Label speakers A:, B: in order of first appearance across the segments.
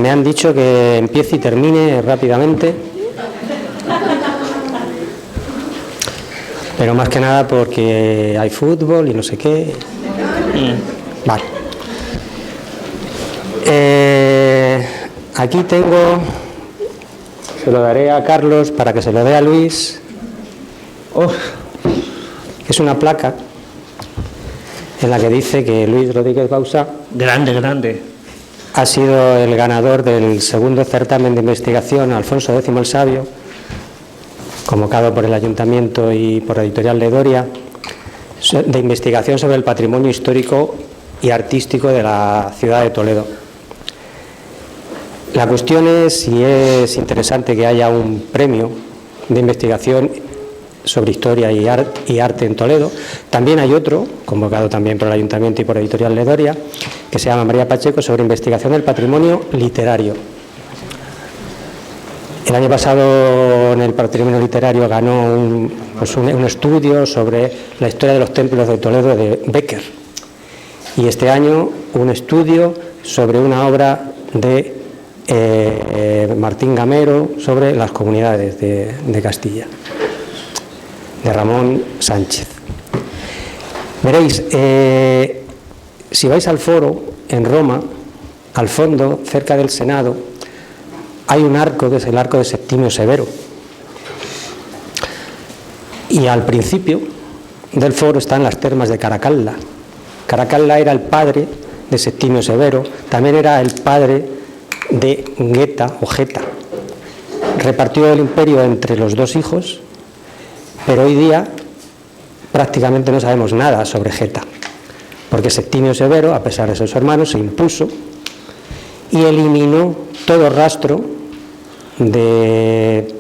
A: Me han dicho que empiece y termine rápidamente, pero más que nada porque hay fútbol y no sé qué. Vale. Aquí tengo, se lo daré a Carlos para que se lo dé a Luis. Es una placa en la que dice que Luis Rodríguez Bauza,
B: grande,
A: ha sido el ganador del segundo certamen de investigación Alfonso X el Sabio, convocado por el Ayuntamiento y por Editorial de Doria, de investigación sobre el patrimonio histórico y artístico de la ciudad de Toledo. La cuestión es si es interesante que haya un premio de investigación sobre historia y arte en Toledo. También hay otro, convocado también por el Ayuntamiento y por Editorial de Doria, que se llama María Pacheco, sobre investigación del patrimonio literario. El año pasado en el patrimonio literario ganó un estudio sobre la historia de los templos de Toledo de Becker, y este año un estudio sobre una obra de Martín Gamero sobre las comunidades de Castilla, de Ramón Sánchez. Veréis, si vais al foro en Roma, al fondo, cerca del Senado, hay un arco que es el arco de Septimio Severo, y al principio del foro están las termas de Caracalla. Caracalla era el padre de Septimio Severo, también era el padre de Geta o Geta. Repartió el imperio entre los dos hijos, pero hoy día prácticamente no sabemos nada sobre Geta, porque Septimio Severo, a pesar de ser su hermano, se impuso y eliminó todo rastro del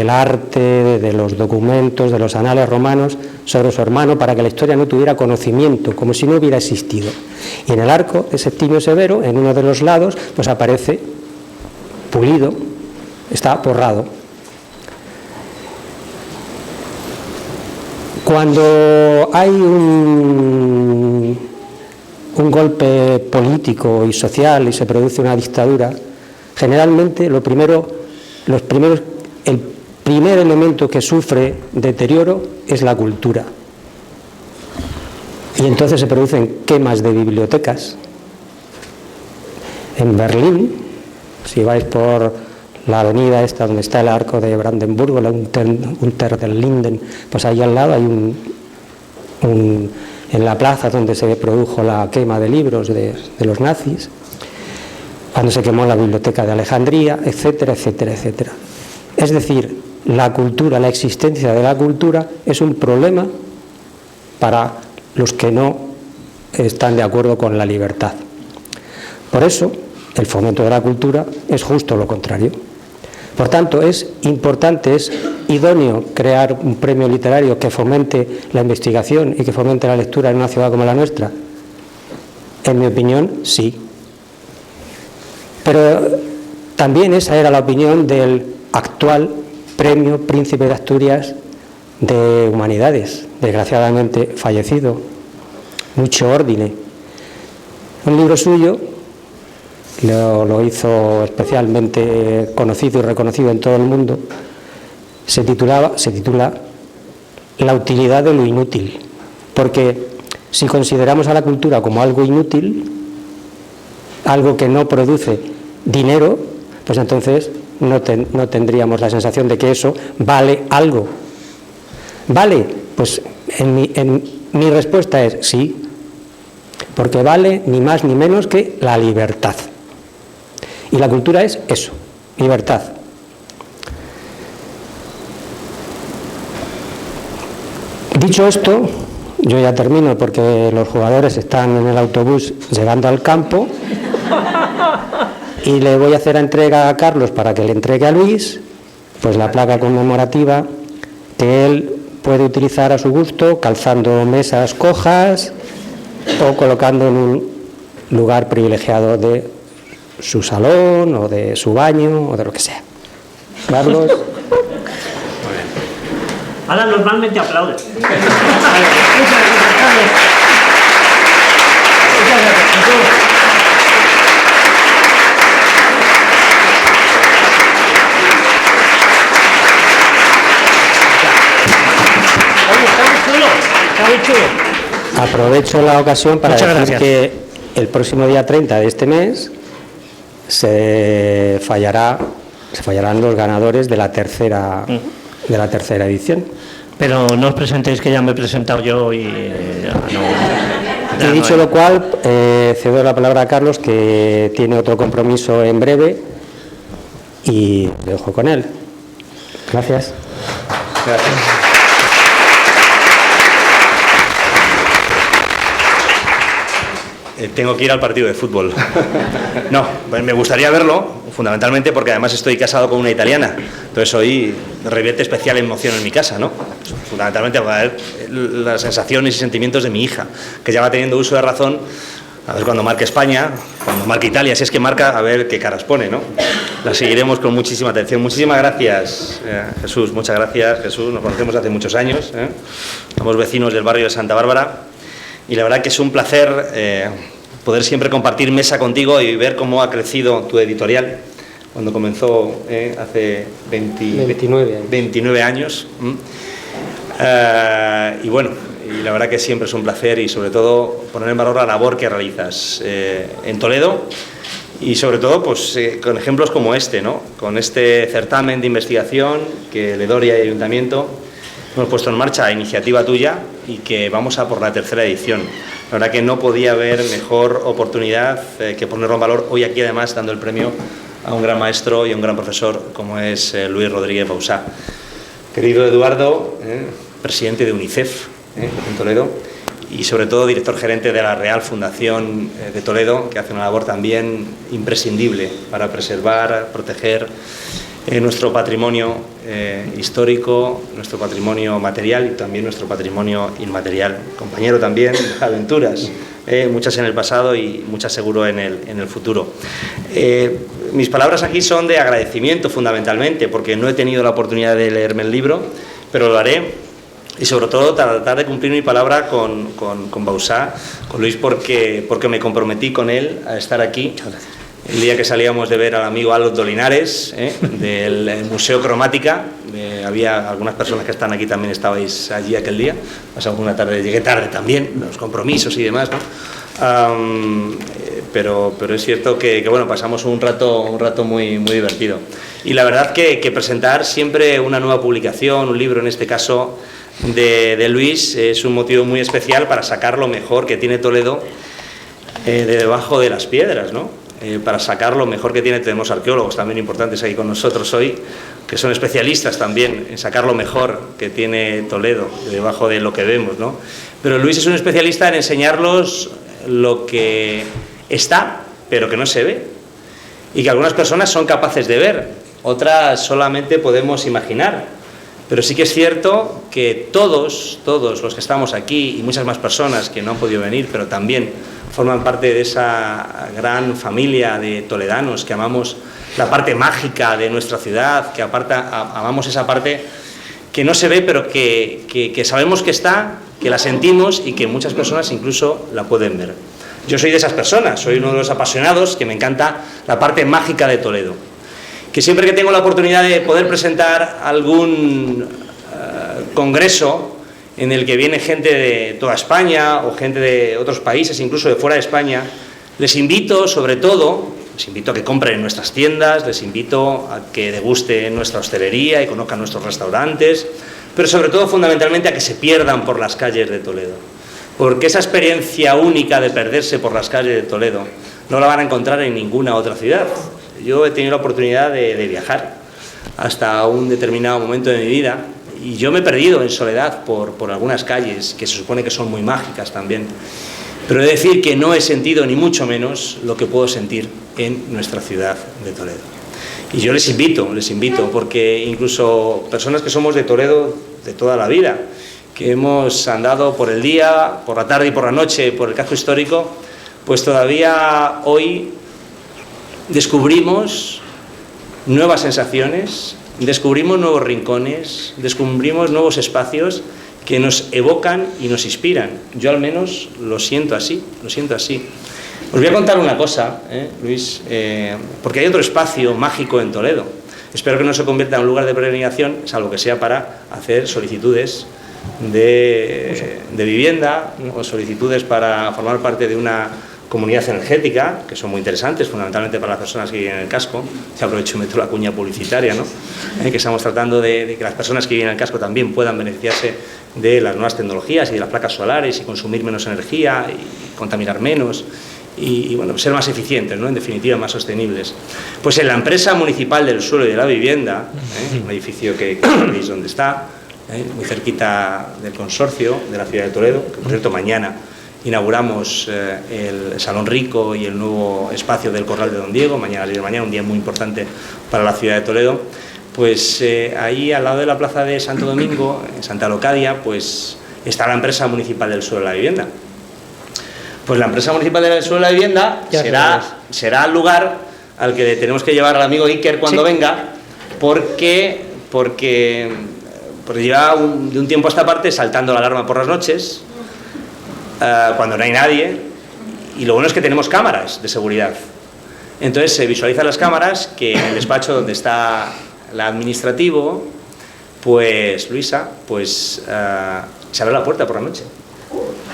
A: arte, de los documentos, de los anales romanos sobre su hermano, para que la historia no tuviera conocimiento, como si no hubiera existido. Y en el arco de Septimio Severo, en uno de los lados, pues aparece pulido, está borrado. Cuando hay un golpe político y social y se produce una dictadura, generalmente el primer elemento que sufre deterioro es la cultura. Y entonces se producen quemas de bibliotecas. En Berlín, si vais por la avenida esta donde está el arco de Brandenburgo, la Unter den Linden, pues ahí al lado hay en la plaza donde se produjo la quema de libros de los nazis, cuando se quemó la biblioteca de Alejandría, etcétera, etcétera, etcétera. Es decir, la cultura, la existencia de la cultura es un problema para los que no están de acuerdo con la libertad. Por eso, el fomento de la cultura es justo lo contrario. Por tanto, es importante, es idóneo crear un premio literario que fomente la investigación y que fomente la lectura en una ciudad como la nuestra. En mi opinión, sí. Pero también esa era la opinión del actual Premio Príncipe de Asturias de Humanidades, desgraciadamente fallecido, Mucho Ordine. Un libro suyo lo hizo especialmente conocido y reconocido en todo el mundo. Se titula La utilidad de lo inútil, porque si consideramos a la cultura como algo inútil, algo que no produce dinero, pues entonces no tendríamos la sensación de que eso vale algo. ¿Vale? Pues mi respuesta es sí, porque vale ni más ni menos que la libertad. Y la cultura es eso, libertad. Dicho esto, yo ya termino porque los jugadores están en el autobús llegando al campo y le voy a hacer entrega a Carlos para que le entregue a Luis pues la placa conmemorativa que él puede utilizar a su gusto, calzando mesas cojas o colocando en un lugar privilegiado de su salón o de su baño o de lo que sea. Carlos.
B: Ahora normalmente aplaude. Muchas gracias.
A: Aprovecho la ocasión para
B: Muchas
A: decir
B: gracias.
A: que el próximo día 30 de este mes se fallarán los ganadores de la tercera edición.
B: Pero no os presentéis, que ya me he presentado yo y
A: Dicho lo cual, cedo la palabra a Carlos, que tiene otro compromiso en breve, y le dejo con él. Gracias.
C: Gracias. Tengo que ir al partido de fútbol. No, pues me gustaría verlo, fundamentalmente porque además estoy casado con una italiana. Entonces hoy revierte especial emoción en mi casa, ¿no? Fundamentalmente para ver las sensaciones y sentimientos de mi hija, que ya va teniendo uso de razón. A ver cuando marque España, cuando marque Italia, si es que marca, a ver qué caras pone, ¿no? La seguiremos con muchísima atención. Muchísimas gracias, Jesús. Muchas gracias, Jesús. Nos conocemos hace muchos años, ¿eh? Somos vecinos del barrio de Santa Bárbara. Y la verdad que es un placer poder siempre compartir mesa contigo y ver cómo ha crecido tu editorial cuando comenzó hace 29 años. Y bueno, y la verdad que siempre es un placer y sobre todo poner en valor la labor que realizas en Toledo y sobre todo pues, con ejemplos como este, ¿no? Con este certamen de investigación que Ledoria y Ayuntamiento hemos puesto en marcha a iniciativa tuya y que vamos a por la tercera edición. La verdad que no podía haber mejor oportunidad que ponerlo en valor hoy aquí, además dando el premio a un gran maestro y a un gran profesor como es Luis Rodríguez Bausá. Querido Eduardo, presidente de UNICEF en Toledo y sobre todo director gerente de la Real Fundación de Toledo, que hace una labor también imprescindible para preservar, proteger nuestro patrimonio histórico, nuestro patrimonio material y también nuestro patrimonio inmaterial. Compañero también de aventuras, muchas en el pasado y muchas seguro en el futuro. Mis palabras aquí son de agradecimiento fundamentalmente, porque no he tenido la oportunidad de leerme el libro, pero lo haré. Y sobre todo tratar de cumplir mi palabra con Bausá, con Luis, porque me comprometí con él a estar aquí. El día que salíamos de ver al amigo Aldo Linares, del Museo Cromática, había algunas personas que están aquí también, estabais allí aquel día, pasamos una tarde, llegué tarde también, los compromisos y demás, ¿no? Pero es cierto que bueno, pasamos un rato muy divertido. Y la verdad que presentar siempre una nueva publicación, un libro en este caso de Luis, es un motivo muy especial para sacar lo mejor que tiene Toledo de debajo de las piedras, ¿no? Para sacar lo mejor que tiene. Tenemos arqueólogos también importantes aquí con nosotros hoy, que son especialistas también en sacar lo mejor que tiene Toledo de debajo de lo que vemos, ¿no? Pero Luis es un especialista en enseñarlos lo que está, pero que no se ve, y que algunas personas son capaces de ver, otras solamente podemos imaginar. Pero sí que es cierto que todos los que estamos aquí y muchas más personas que no han podido venir, pero también forman parte de esa gran familia de toledanos que amamos la parte mágica de nuestra ciudad, que amamos esa parte que no se ve, pero que sabemos que está, que la sentimos y que muchas personas incluso la pueden ver. Yo soy de esas personas, soy uno de los apasionados, que me encanta la parte mágica de Toledo. Que siempre que tengo la oportunidad de poder presentar algún congreso en el que viene gente de toda España o gente de otros países, incluso de fuera de España, les invito sobre todo, a que compren en nuestras tiendas, les invito a que degusten nuestra hostelería y conozcan nuestros restaurantes, pero sobre todo fundamentalmente a que se pierdan por las calles de Toledo, porque esa experiencia única de perderse por las calles de Toledo no la van a encontrar en ninguna otra ciudad. Yo he tenido la oportunidad de viajar hasta un determinado momento de mi vida y yo me he perdido en soledad por algunas calles que se supone que son muy mágicas también, pero he de decir que no he sentido ni mucho menos lo que puedo sentir en nuestra ciudad de Toledo. Y yo les invito, porque incluso personas que somos de Toledo de toda la vida, que hemos andado por el día, por la tarde y por la noche por el casco histórico, pues todavía hoy descubrimos nuevas sensaciones, descubrimos nuevos rincones, descubrimos nuevos espacios que nos evocan y nos inspiran. Yo al menos lo siento así. Os voy a contar una cosa, Luis, porque hay otro espacio mágico en Toledo. Espero que no se convierta en un lugar de peregrinación, salvo que sea para hacer solicitudes de vivienda o solicitudes para formar parte de una comunidad energética, que son muy interesantes, fundamentalmente para las personas que viven en el casco. Se aprovecho y meto la cuña publicitaria, ¿no? Que estamos tratando de que las personas que viven en el casco también puedan beneficiarse de las nuevas tecnologías y de las placas solares y consumir menos energía y contaminar menos y bueno, ser más eficientes, ¿no? En definitiva, más sostenibles. Pues en la empresa municipal del suelo y de la vivienda, un edificio que sabéis dónde está, muy cerquita del consorcio de la ciudad de Toledo, que por cierto mañana inauguramos el Salón Rico y el nuevo espacio del Corral de Don Diego, mañana un día muy importante para la ciudad de Toledo. Pues ahí al lado de la plaza de Santo Domingo, en Santa Locadia, pues está la empresa municipal del suelo y la vivienda. Pues la empresa municipal del suelo y la vivienda será el lugar al que tenemos que llevar al amigo Iker cuando venga, porque lleva de un tiempo a esta parte saltando la alarma por las noches, cuando no hay nadie, y lo bueno es que tenemos cámaras de seguridad. Entonces se visualizan las cámaras que en el despacho donde está el administrativo, pues Luisa, pues se abre la puerta por la noche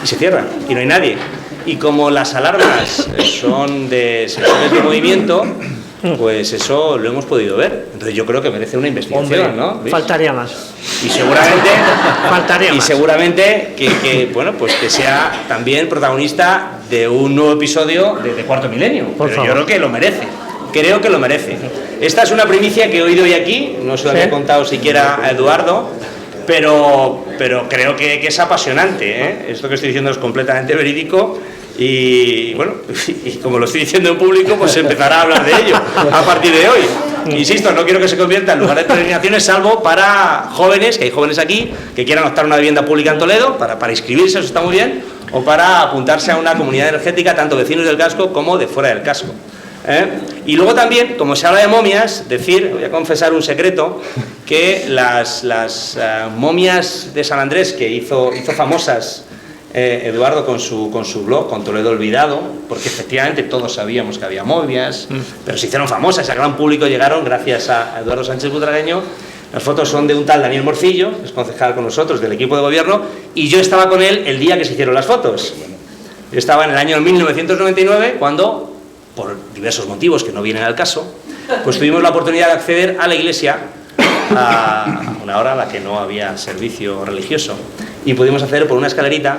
C: y se cierra y no hay nadie. Y como las alarmas son de sensores de movimiento, pues eso lo hemos podido ver. Entonces yo creo que merece una investigación.
B: Hombre,
C: ¿no, Luis?
B: Faltaría más.
C: Y seguramente
B: faltaría más.
C: Seguramente que bueno, pues que sea también protagonista de un nuevo episodio de Cuarto Milenio.
B: Por
C: Pero
B: favor.
C: yo creo que lo merece. Creo que lo merece. Esta es una primicia que he oído hoy aquí, no se lo había contado siquiera a Eduardo, pero creo que es apasionante, ¿eh? Esto que estoy diciendo es completamente verídico. Y bueno, y como lo estoy diciendo en público, pues se empezará a hablar de ello a partir de hoy. Insisto, no quiero que se convierta en lugar de peregrinaciones, salvo para jóvenes, que hay jóvenes aquí, que quieran optar a una vivienda pública en Toledo, para inscribirse, eso está muy bien, o para apuntarse a una comunidad energética, tanto vecinos del casco como de fuera del casco. Y luego también, como se habla de momias, voy a confesar un secreto, que las momias de San Andrés, que hizo famosas Eduardo con su blog, con Toledo Olvidado, porque efectivamente todos sabíamos que había momias, pero se hicieron famosas, a gran público llegaron gracias a Eduardo Sánchez Butragueño. Las fotos son de un tal Daniel Morcillo, es concejal con nosotros del equipo de gobierno, y yo estaba con él el día que se hicieron las fotos. Yo estaba en el año 1999, cuando, por diversos motivos que no vienen al caso, pues tuvimos la oportunidad de acceder a la iglesia a una hora a la que no había servicio religioso, y pudimos acceder por una escalerita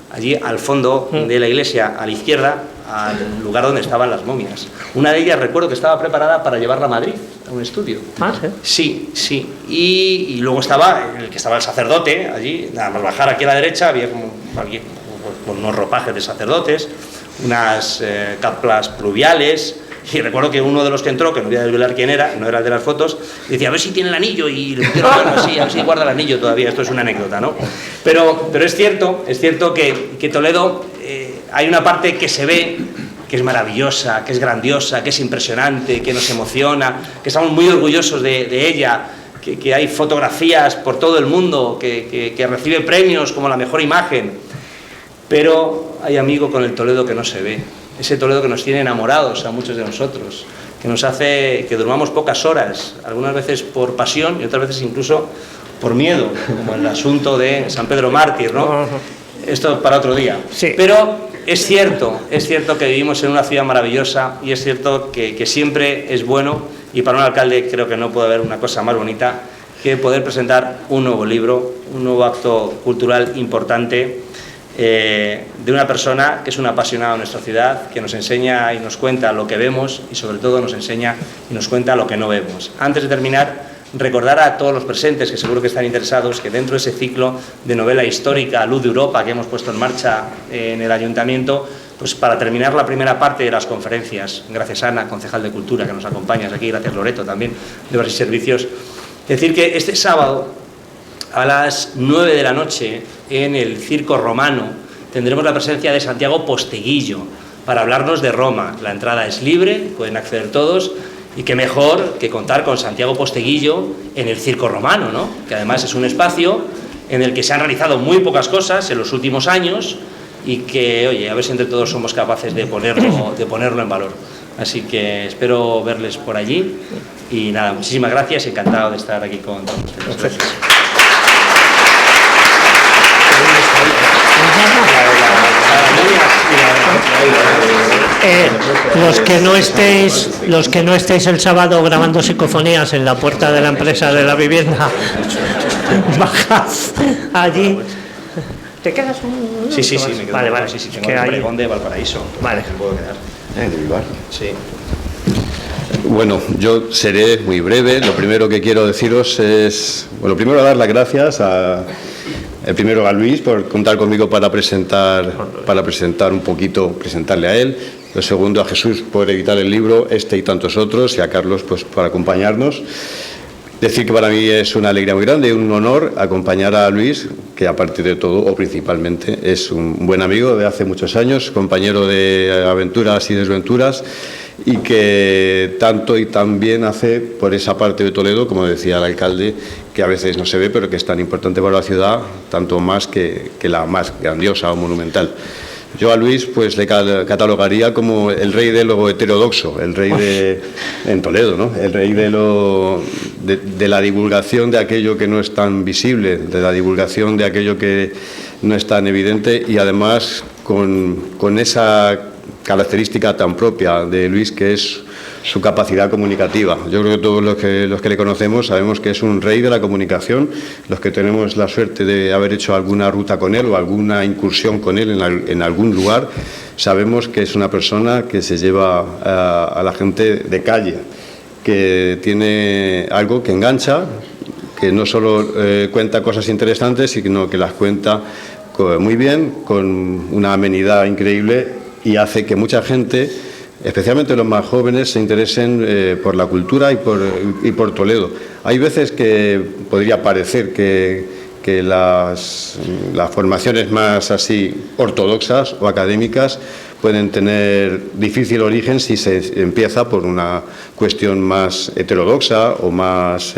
C: allí al fondo de la iglesia, a la izquierda, al lugar donde estaban las momias. Una de ellas recuerdo que estaba preparada para llevarla a Madrid, a un estudio.
B: ¿Ah,
C: sí? Sí. Y luego estaba el sacerdote allí, nada más bajar aquí a la derecha, había como alguien con unos ropajes de sacerdotes, unas caplas pluviales. Y recuerdo que uno de los que entró, que no voy a desvelar quién era, no era el de las fotos, decía, a ver si tiene el anillo, y le dijeron, bueno, sí, a ver si guarda el anillo todavía, esto es una anécdota, ¿no? Pero es cierto que Toledo, hay una parte que se ve, que es maravillosa, que es grandiosa, que es impresionante, que nos emociona, que estamos muy orgullosos de ella, que hay fotografías por todo el mundo, que recibe premios como la mejor imagen, pero hay amigo con el Toledo que no se ve. Ese Toledo que nos tiene enamorados a muchos de nosotros, que nos hace que durmamos pocas horas, algunas veces por pasión y otras veces incluso por miedo, como el asunto de San Pedro Mártir, ¿no? Esto para otro día.
B: Sí.
C: Pero es cierto que vivimos en una ciudad maravillosa, y es cierto que siempre es bueno, y para un alcalde creo que no puede haber una cosa más bonita que poder presentar un nuevo libro, un nuevo acto cultural importante, de una persona que es un apasionado de nuestra ciudad, que nos enseña y nos cuenta lo que vemos, y sobre todo nos enseña y nos cuenta lo que no vemos. Antes de terminar, recordar a todos los presentes, que seguro que están interesados, que dentro de ese ciclo de novela histórica Luz de Europa que hemos puesto en marcha en el Ayuntamiento, pues para terminar la primera parte de las conferencias, gracias Ana, concejal de Cultura, que nos acompañas aquí, gracias Loreto también, de Obras y Servicios, decir que este sábado a las 9 de la noche en el Circo Romano tendremos la presencia de Santiago Posteguillo para hablarnos de Roma. La entrada es libre, pueden acceder todos, y qué mejor que contar con Santiago Posteguillo en el Circo Romano, ¿no? Que además es un espacio en el que se han realizado muy pocas cosas en los últimos años, y que, oye, a ver si entre todos somos capaces de ponerlo en valor. Así que espero verles por allí, y nada, muchísimas gracias, encantado de estar aquí con todos ustedes. Gracias.
B: Los que no estéis el sábado grabando psicofonías en la puerta de la empresa de la vivienda, bajad allí. ¿Te quedas un...?
C: Sí, me quedo.
B: Vale.
C: Sí, tengo el pregón de Valparaíso.
B: Vale.
C: ¿Me puedo quedar?
D: ¿De Bilbao?
C: Sí.
D: Bueno, yo seré muy breve. Lo primero que quiero deciros es, bueno, primero dar las gracias primero a Luis por contar conmigo para presentar un poquito, presentarle a él. Lo segundo, a Jesús por editar el libro, y tantos otros, y a Carlos pues por acompañarnos. Decir que para mí es una alegría muy grande y un honor acompañar a Luis, que aparte de todo, o principalmente, es un buen amigo de hace muchos años, compañero de aventuras y desventuras, y que tanto y tan bien hace por esa parte de Toledo, como decía el alcalde, que a veces no se ve, pero que es tan importante para la ciudad, tanto más que la más grandiosa o monumental. Yo a Luis pues le catalogaría como el rey de lo heterodoxo, el rey en Toledo, ¿no? El rey de la divulgación de aquello que no es tan visible, de la divulgación de aquello que no es tan evidente, y además con esa característica tan propia de Luis, que es su capacidad comunicativa. Yo creo que todos los que le conocemos sabemos que es un rey de la comunicación. Los que tenemos la suerte de haber hecho alguna ruta con él o alguna incursión con él en algún lugar, sabemos que es una persona que se lleva a la gente de calle, que tiene algo que engancha, que no solo cuenta cosas interesantes, sino que las cuenta muy bien, con una amenidad increíble, y hace que mucha gente, especialmente los más jóvenes, se interesen por la cultura y por Toledo. Hay veces que podría parecer que las formaciones más así ortodoxas o académicas pueden tener difícil origen si se empieza por una cuestión más heterodoxa o más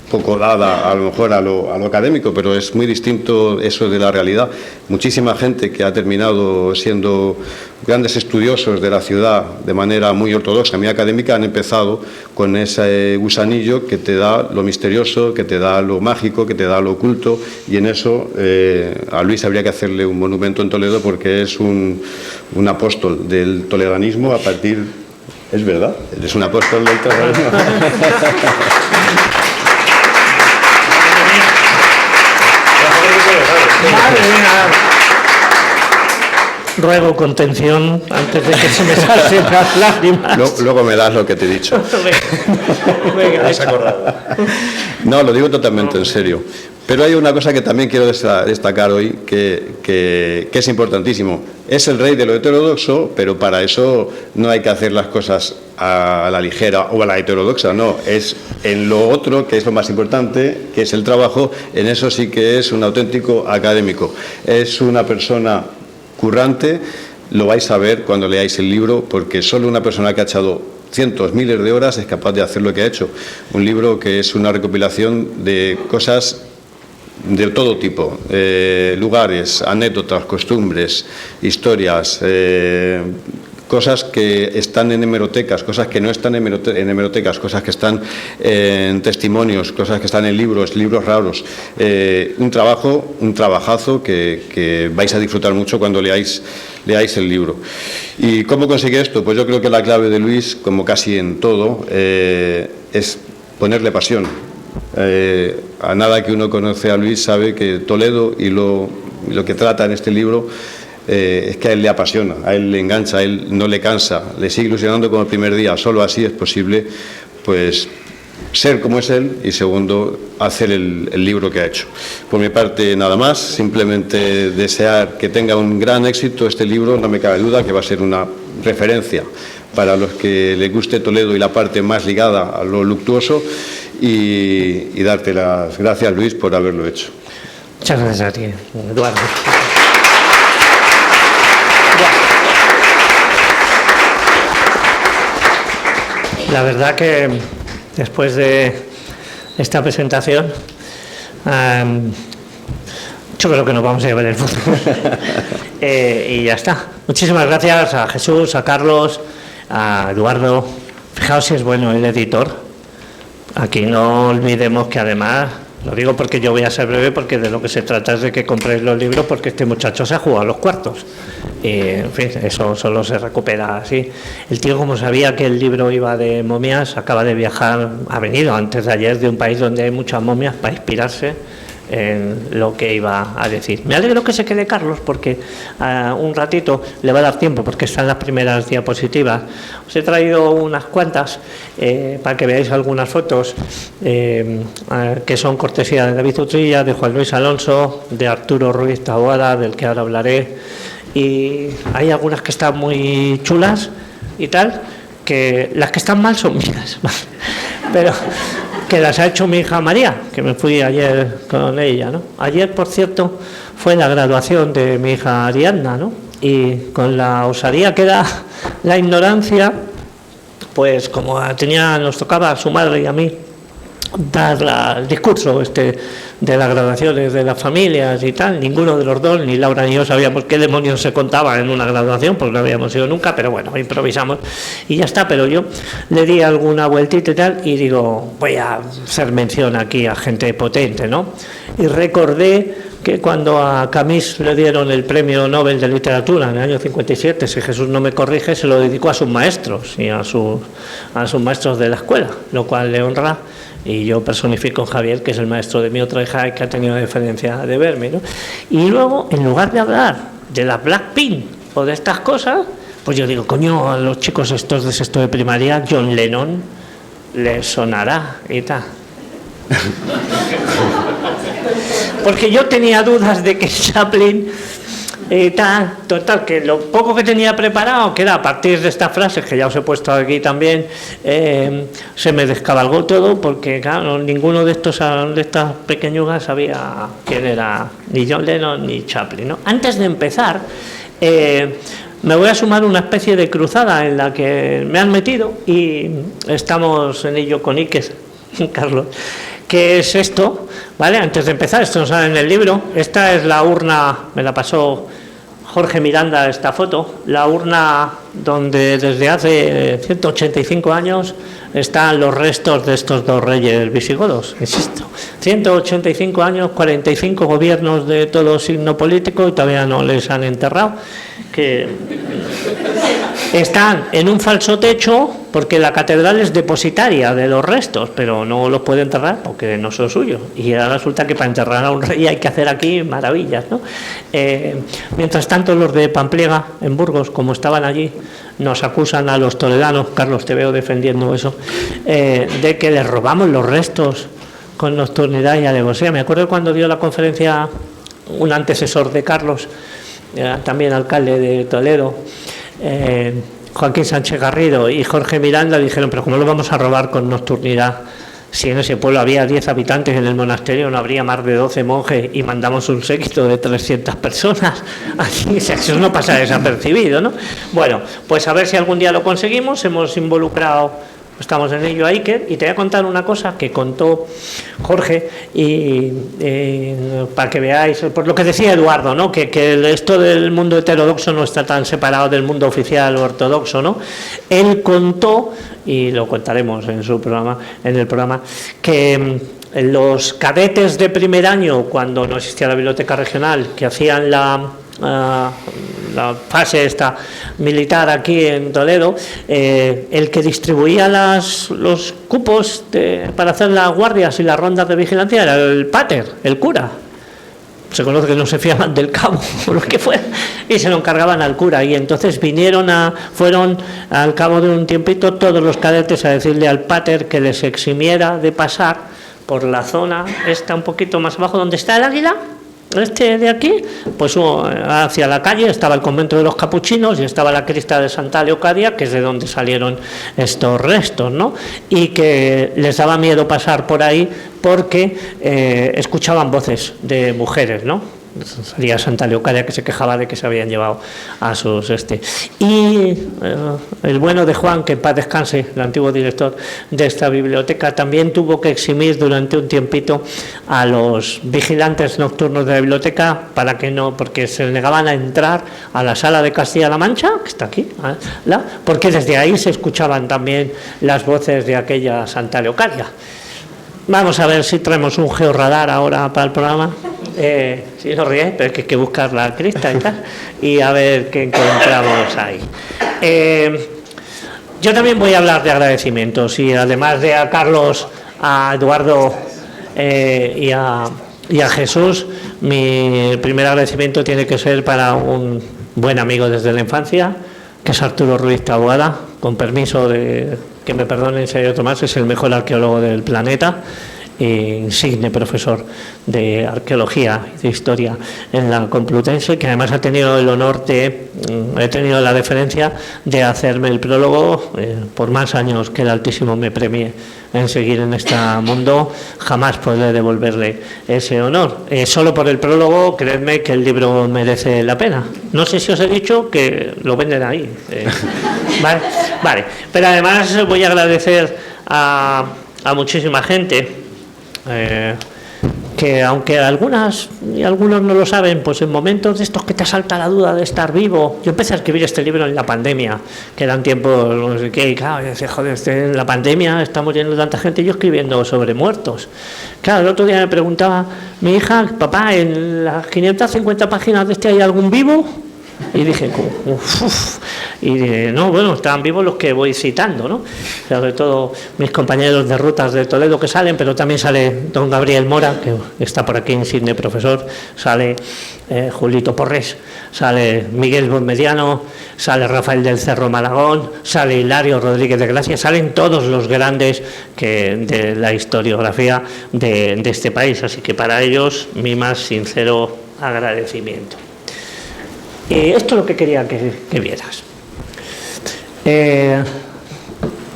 D: poco dada a lo mejor a lo académico, pero es muy distinto eso de la realidad. Muchísima gente que ha terminado siendo grandes estudiosos de la ciudad de manera muy ortodoxa, muy académica, han empezado con ese gusanillo que te da lo misterioso, que te da lo mágico, que te da lo oculto, y en eso a Luis habría que hacerle un monumento en Toledo, porque es un apóstol del toledanismo a partir... Es verdad, eres un apóstol del toledanismo.
B: Ruego contención antes de que se me salten las lágrimas.
D: Luego me das lo que te he dicho.
C: Venga, has acordado.
D: No, lo digo totalmente en serio. Pero hay una cosa que también quiero destacar hoy, que es importantísimo. Es el rey de lo heterodoxo, pero para eso no hay que hacer las cosas a la ligera o a la heterodoxa, no. Es en lo otro, que es lo más importante, que es el trabajo, en eso sí que es un auténtico académico. Es una persona currante, lo vais a ver cuando leáis el libro, porque solo una persona que ha echado cientos, miles de horas es capaz de hacer lo que ha hecho. Un libro que es una recopilación de cosas de todo tipo, lugares, anécdotas, costumbres, historias, cosas que están en hemerotecas, cosas que no están en hemerotecas, cosas que están en testimonios, cosas que están en libros raros. Un trabajazo que vais a disfrutar mucho cuando leáis el libro. ¿Y cómo consigue esto? Pues yo creo que la clave de Luis, como casi en todo, es ponerle pasión. A nada que uno conoce a Luis sabe que Toledo y lo que trata en este libro es que a él le apasiona, a él le engancha, a él no le cansa, le sigue ilusionando como el primer día. Solo así es posible pues ser como es él, y segundo, hacer el libro que ha hecho. Por mi parte nada más, simplemente desear que tenga un gran éxito este libro. No me cabe duda que va a ser una referencia para los que les guste Toledo y la parte más ligada a lo luctuoso, y darte las gracias, Luis, por haberlo hecho.
B: Muchas gracias a ti, Eduardo. La verdad que después de esta presentación, yo creo que nos vamos a llevar el futuro. Y ya está. Muchísimas gracias a Jesús, a Carlos, a Eduardo. Fijaos si es bueno el editor. Aquí no olvidemos que además, lo digo porque yo voy a ser breve, porque de lo que se trata es de que compréis los libros, porque este muchacho se ha jugado los cuartos. Y, en fin, eso solo se recupera así. El tío, como sabía que el libro iba de momias, acaba de viajar, ha venido antes de ayer de un país donde hay muchas momias para inspirarse en lo que iba a decir. Me alegro que se quede Carlos porque un ratito le va a dar tiempo porque están las primeras diapositivas. Os he traído unas cuantas para que veáis algunas fotos que son cortesía de David Utrilla, de Juan Luis Alonso, de Arturo Ruiz Taboada, del que ahora hablaré, y hay algunas que están muy chulas y tal, que las que están mal son mías, pero que las ha hecho mi hija María, que me fui ayer con ella, ¿no? Ayer, por cierto, fue la graduación de mi hija Ariadna, ¿no? Y con la osadía que da la ignorancia, pues como nos tocaba a su madre y a mí dar el discurso de las graduaciones de las familias y tal, ninguno de los dos, ni Laura ni yo, sabíamos qué demonios se contaba en una graduación, porque no habíamos ido nunca, pero bueno, improvisamos y ya está. Pero yo le di alguna vueltita y tal, y digo, voy a hacer mención aquí a gente potente, ¿no? Y recordé que cuando a Camus le dieron el premio Nobel de Literatura en el año 57, si Jesús no me corrige, se lo dedicó a sus maestros y a sus maestros de la escuela, lo cual le honra. Y yo personifico a Javier, que es el maestro de mi otra hija, que ha tenido la diferencia de verme, ¿no? Y luego, en lugar de hablar de la Blackpink o de estas cosas, pues yo digo, coño, a los chicos estos de sexto de primaria, John Lennon les sonará y tal. Porque yo tenía dudas de que Chaplin total, que lo poco que tenía preparado, que era a partir de estas frases que ya os he puesto aquí también, se me descabalgó todo, porque claro, ninguno de estas pequeñugas sabía quién era ni John Lennon ni Chaplin, ¿no? Antes de empezar, me voy a sumar una especie de cruzada en la que me han metido y estamos en ello con Iker, Carlos. ¿Qué es esto? ¿Vale? Antes de empezar, esto no sale en el libro. Esta es la urna, me la pasó Jorge Miranda, esta foto, la urna donde desde hace 185 años están los restos de estos dos reyes visigodos, insisto. 185 años, 45 gobiernos de todo signo político y todavía no les han enterrado, que están en un falso techo porque la catedral es depositaria de los restos, pero no los puede enterrar porque no son suyos. Y ahora resulta que para enterrar a un rey hay que hacer aquí maravillas, ¿no? Mientras tanto, los de Pamplona, en Burgos, como estaban allí, nos acusan a los toledanos, Carlos, te veo defendiendo eso, de que les robamos los restos con nocturnidad y alevosía. Me acuerdo cuando dio la conferencia un antecesor de Carlos, también alcalde de Toledo, Joaquín Sánchez Garrido y Jorge Miranda, dijeron, pero ¿cómo lo vamos a robar con nocturnidad? Si en ese pueblo había 10 habitantes, en el monasterio no habría más de 12 monjes y mandamos un séquito de 300 personas. Así, eso no pasa desapercibido, ¿no? Bueno, pues a ver si algún día lo conseguimos. Hemos involucrado, estamos en ello, a Iker, y te voy a contar una cosa que contó Jorge, y para que veáis, por lo que decía Eduardo, ¿no? Que esto del mundo heterodoxo no está tan separado del mundo oficial o ortodoxo, ¿no? Él contó, y lo contaremos en el programa, que los cadetes de primer año, cuando no existía la biblioteca regional, que hacían la fase esta militar aquí en Toledo, el que distribuía los cupos para hacer las guardias y las rondas de vigilancia era el pater, el cura. Se conoce que no se fiaban del cabo o lo que fuera, y se lo encargaban al cura. Y entonces fueron al cabo de un tiempito todos los cadetes a decirle al pater que les eximiera de pasar por la zona esta un poquito más abajo donde está el águila, de aquí, pues hacia la calle estaba el convento de los capuchinos y estaba la cripta de Santa Leocadia, que es de donde salieron estos restos, ¿no? Y que les daba miedo pasar por ahí porque escuchaban voces de mujeres, ¿no? Sería Santa Leocadia, que se quejaba de que se habían llevado a sus y el bueno de Juan, que en paz descanse, el antiguo director de esta biblioteca, también tuvo que eximir durante un tiempito a los vigilantes nocturnos de la biblioteca porque se negaban a entrar a la sala de Castilla-La Mancha, que está aquí, porque desde ahí se escuchaban también las voces de aquella Santa Leocadia. Vamos a ver si traemos un georradar ahora para el programa. Sí, no ríes, pero es que hay que buscar la crista y tal, y a ver qué encontramos ahí. Yo también voy a hablar de agradecimientos, y además de a Carlos, a Eduardo y a Jesús, mi primer agradecimiento tiene que ser para un buen amigo desde la infancia, que es Arturo Ruiz Taboada, con permiso de que me perdonen si hay otro más, es el mejor arqueólogo del planeta, insigne profesor de arqueología y de historia en la Complutense, que además ha tenido el honor he tenido la deferencia de hacerme el prólogo por más años que el Altísimo me premie en seguir en este mundo. Jamás podré devolverle ese honor. Solo por el prólogo, creedme que el libro merece la pena. No sé si os he dicho que lo venden ahí. Vale. Pero además voy a agradecer a muchísima gente que, aunque algunas y algunos no lo saben, pues en momentos de estos que te asalta la duda de estar vivo. Yo empecé a escribir este libro en la pandemia, que eran tiempos, no sé qué, y claro, yo decía, joder, en la pandemia estamos yendo tanta gente, yo escribiendo sobre muertos. Claro, el otro día me preguntaba mi hija, papá, ¿en las 550 páginas de este hay algún vivo? Y dije, y dije, no, bueno, estaban vivos los que voy citando, ¿no? Sobre todo mis compañeros de Rutas de Toledo que salen, pero también sale don Gabriel Mora, que está por aquí insigne profesor, sale Julito Porres, sale Miguel Bonmediano, sale Rafael del Cerro Malagón, sale Hilario Rodríguez de Gracia, salen todos los grandes de la historiografía de este país, así que para ellos mi más sincero agradecimiento. Esto es lo que quería que vieras.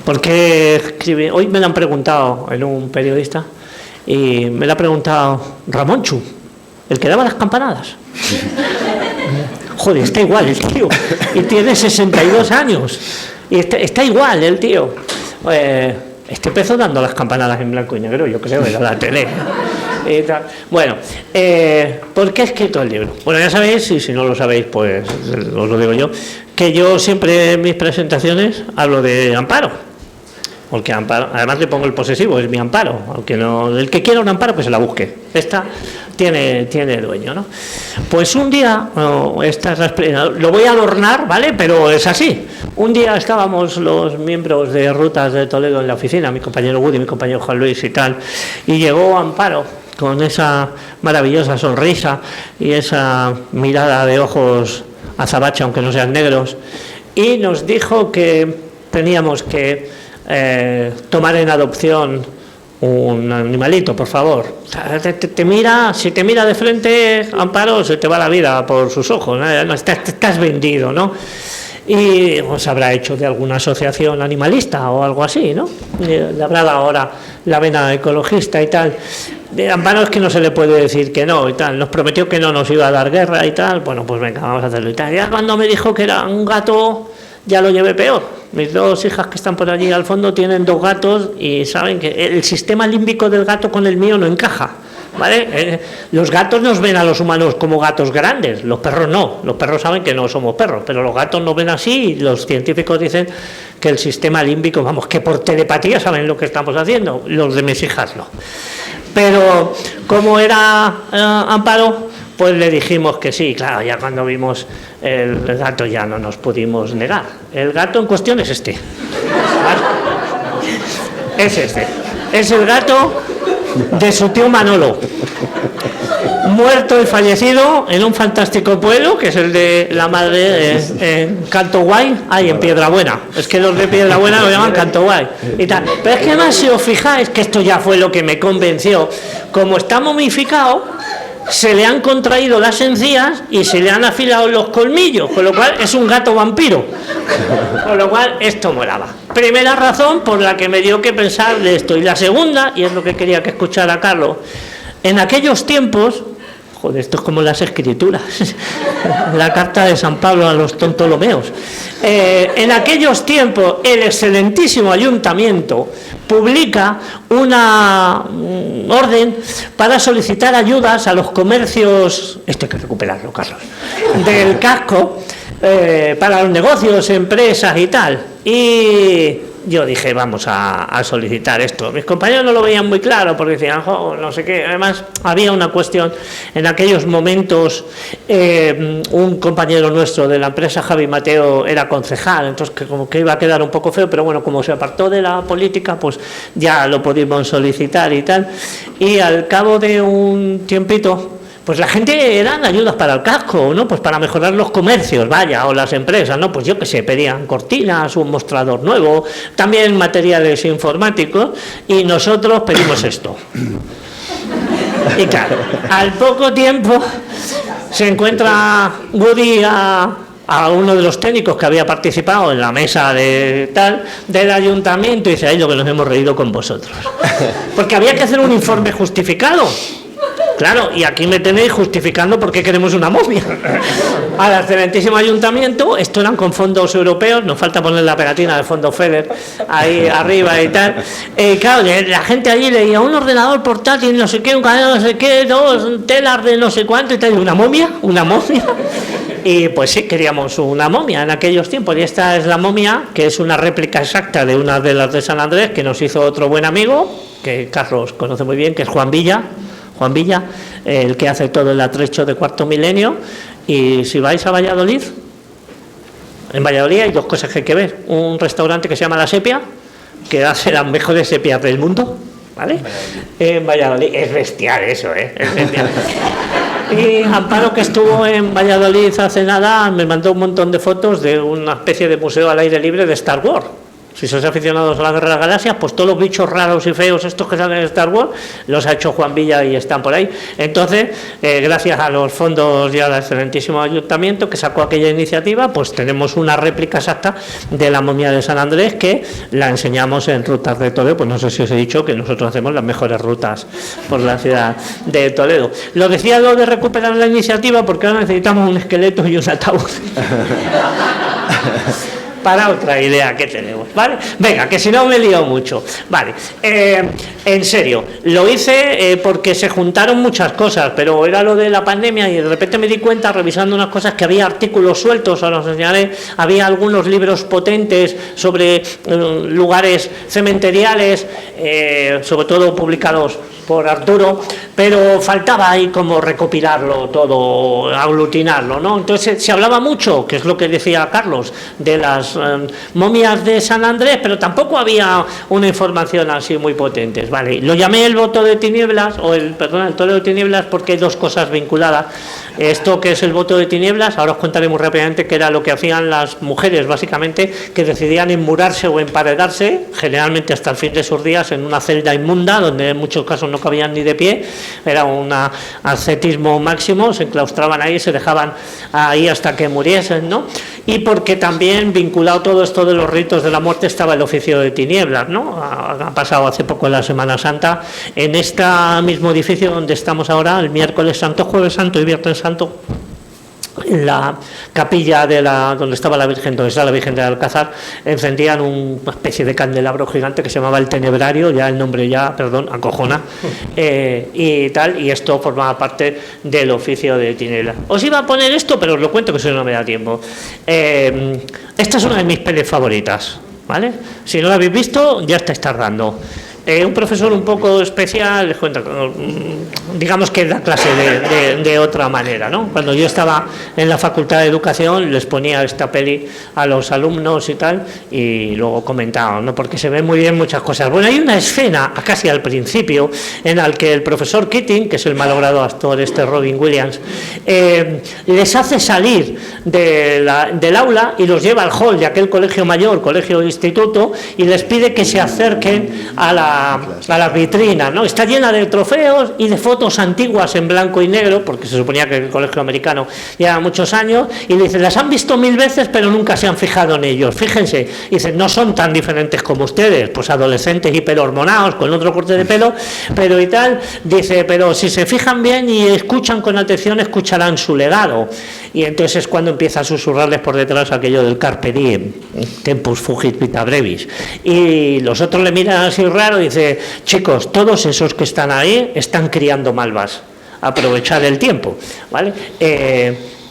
B: Porque escribí, hoy me lo han preguntado en un periodista, y me lo ha preguntado Ramón Chu, el que daba las campanadas. Joder, está igual el tío, y tiene 62 años, y está igual el tío. Este empezó dando las campanadas en blanco y negro, yo creo, era la tele. Bueno, ¿por qué he escrito el libro? Bueno, ya sabéis, y si no lo sabéis, pues os lo digo yo, que yo siempre en mis presentaciones hablo de Amparo, porque Amparo, además le pongo el posesivo, es mi Amparo, aunque no, el que quiera un Amparo, pues se la busque. Esta tiene dueño, ¿no? Pues un día, lo voy a adornar, ¿vale? Pero es así. Un día estábamos los miembros de Rutas de Toledo en la oficina, mi compañero Woody, mi compañero Juan Luis y tal, y llegó Amparo con esa maravillosa sonrisa y esa mirada de ojos azabache, aunque no sean negros, y nos dijo que teníamos que tomar en adopción un animalito, por favor. Te mira, si te mira de frente, Amparo, se te va la vida por sus ojos, ¿no? Estás vendido, ¿no? Y os habrá hecho de alguna asociación animalista o algo así, ¿no? Le habrá dado ahora la vena ecologista y tal. De Amparo es que no se le puede decir que no y tal. Nos prometió que no nos iba a dar guerra y tal. Bueno, pues venga, vamos a hacerlo y tal. Ya cuando me dijo que era un gato, ya lo llevé peor. Mis dos hijas que están por allí al fondo tienen 2 gatos y saben que el sistema límbico del gato con el mío no encaja, ¿vale? Los gatos nos ven a los humanos como gatos grandes, los perros no. Los perros saben que no somos perros, pero los gatos nos ven así, y los científicos dicen que el sistema límbico, vamos, que por telepatía saben lo que estamos haciendo. Los de mis hijas no. Pero como era Amparo, pues le dijimos que sí. Claro, ya cuando vimos el gato ya no nos pudimos negar. El gato en cuestión es este, ¿vale? Es este. Es el gato de su tío Manolo, muerto y fallecido en un fantástico pueblo que es el de la madre en Canto Guay, en Piedrabuena. Es que los de Piedrabuena lo llaman Canto Guay y tal. Pero es que además, si os fijáis, que esto ya fue lo que me convenció, como está momificado, se le han contraído las encías y se le han afilado los colmillos, con lo cual es un gato vampiro, con lo cual esto molaba. Primera razón por la que me dio que pensar de esto. Y la segunda, y es lo que quería que escuchara Carlos, en aquellos tiempos, joder, esto es como las escrituras, la carta de San Pablo a los tontolomeos, en aquellos tiempos el excelentísimo ayuntamiento publica una orden para solicitar ayudas a los comercios, esto hay que recuperarlo, Carlos, del casco, para los negocios, empresas y tal. Y yo dije, vamos a solicitar esto. Mis compañeros no lo veían muy claro porque decían, no sé qué. Además, había una cuestión, en aquellos momentos, un compañero nuestro de la empresa, Javi Mateo, era concejal, entonces que como que iba a quedar un poco feo, pero bueno, como se apartó de la política, pues ya lo pudimos solicitar y tal. Y al cabo de un tiempito, pues la gente eran ayudas para el casco, ¿no? Pues para mejorar los comercios, vaya, o las empresas, ¿no? Pues yo qué sé, pedían cortinas, un mostrador nuevo, también materiales informáticos, y nosotros pedimos esto. Y claro, al poco tiempo se encuentra Woody a uno de los técnicos que había participado en la mesa del ayuntamiento y dice, ay, lo que nos hemos reído con vosotros. Porque había que hacer un informe justificado. Claro, y aquí me tenéis justificando por qué queremos una momia. Al excelentísimo ayuntamiento, esto eran con fondos europeos, nos falta poner la pegatina del fondo FEDER ahí arriba y tal. Claro, la gente allí leía un ordenador portátil, no sé qué, un canal no sé qué, dos telas de no sé cuánto y tal. ¿Una momia? ¿Una momia? Y pues sí, queríamos una momia en aquellos tiempos, y esta es la momia, que es una réplica exacta de una de las de San Andrés, que nos hizo otro buen amigo, que Carlos conoce muy bien, que es Juan Villa, el que hace todo el atrecho de Cuarto Milenio. Y si vais a Valladolid, en Valladolid hay dos cosas que hay que ver: un restaurante que se llama La Sepia, que hace las mejores sepias del mundo, ¿vale? En Valladolid, es bestial eso, es bestial. Y Amparo, que estuvo en Valladolid hace nada, me mandó un montón de fotos de una especie de museo al aire libre de Star Wars. Si sois aficionados a la Guerra de las Galaxias, pues todos los bichos raros y feos estos que salen en Star Wars los ha hecho Juan Villa y están por ahí. Entonces, gracias a los fondos y al excelentísimo ayuntamiento que sacó aquella iniciativa, pues tenemos una réplica exacta de la momia de San Andrés, que la enseñamos en Rutas de Toledo. Pues no sé si os he dicho que nosotros hacemos las mejores rutas por la ciudad de Toledo. Lo decía lo de recuperar la iniciativa porque ahora necesitamos un esqueleto y un ataúd. Para otra idea que tenemos, ¿vale? Venga, que si no me lío mucho, ¿vale? En serio, lo hice porque se juntaron muchas cosas, pero era lo de la pandemia y de repente me di cuenta, revisando unas cosas, que había artículos sueltos, ahora os enseñaré, había algunos libros potentes sobre lugares cementeriales, sobre todo publicados por Arturo, pero faltaba ahí como recopilarlo todo, aglutinarlo, ¿no? Entonces se hablaba mucho, que es lo que decía Carlos, de las momias de San Andrés, pero tampoco había una información así muy potente, ¿vale? Lo llamé el voto de tinieblas, el Toledo de tinieblas, porque hay dos cosas vinculadas. Esto que es el voto de tinieblas, ahora os contaré muy rápidamente que era lo que hacían las mujeres, básicamente, que decidían inmurarse o emparedarse, generalmente hasta el fin de sus días, en una celda inmunda, donde en muchos casos no cabían ni de pie, era un ascetismo máximo, se enclaustraban ahí, se dejaban ahí hasta que muriesen, ¿no? Y porque también vinculado todo esto de los ritos de la muerte estaba el oficio de tinieblas, ¿no? Ha pasado hace poco en la Semana Santa, en este mismo edificio donde estamos ahora, el miércoles santo, jueves santo y viernes santo, en la capilla donde estaba la Virgen, donde está la Virgen del Alcázar, encendían una especie de candelabro gigante que se llamaba el Tenebrario, ya el nombre acojona, y tal, y esto formaba parte del oficio de tinieblas. Os iba a poner esto, pero os lo cuento que si no me da tiempo. Esta es una de mis pelis favoritas, ¿vale? Si no la habéis visto, ya estáis tardando. Un profesor un poco especial, les cuento, digamos que da clase de otra manera, ¿no? Cuando yo estaba en la Facultad de Educación les ponía esta peli a los alumnos y tal, y luego comentaban, ¿no? Porque se ven muy bien muchas cosas. Bueno, hay una escena casi al principio en la que el profesor Keating, que es el malogrado actor Robin Williams, les hace salir del aula y los lleva al hall de aquel colegio mayor, colegio instituto, y les pide que se acerquen a la vitrina, ¿no? Está llena de trofeos y de fotos antiguas en blanco y negro, porque se suponía que el colegio americano lleva muchos años, y le dicen, las han visto 1000 veces pero nunca se han fijado en ellos, fíjense, y dicen, no son tan diferentes como ustedes, pues adolescentes hiperhormonados con otro corte de pelo, pero y tal, dice, pero si se fijan bien y escuchan con atención, escucharán su legado. Y entonces es cuando empieza a susurrarles por detrás aquello del carpe diem, tempus fugit vita brevis, y los otros le miran así raro y dice, chicos, todos esos que están ahí están criando malvas, aprovechar el tiempo, ¿vale?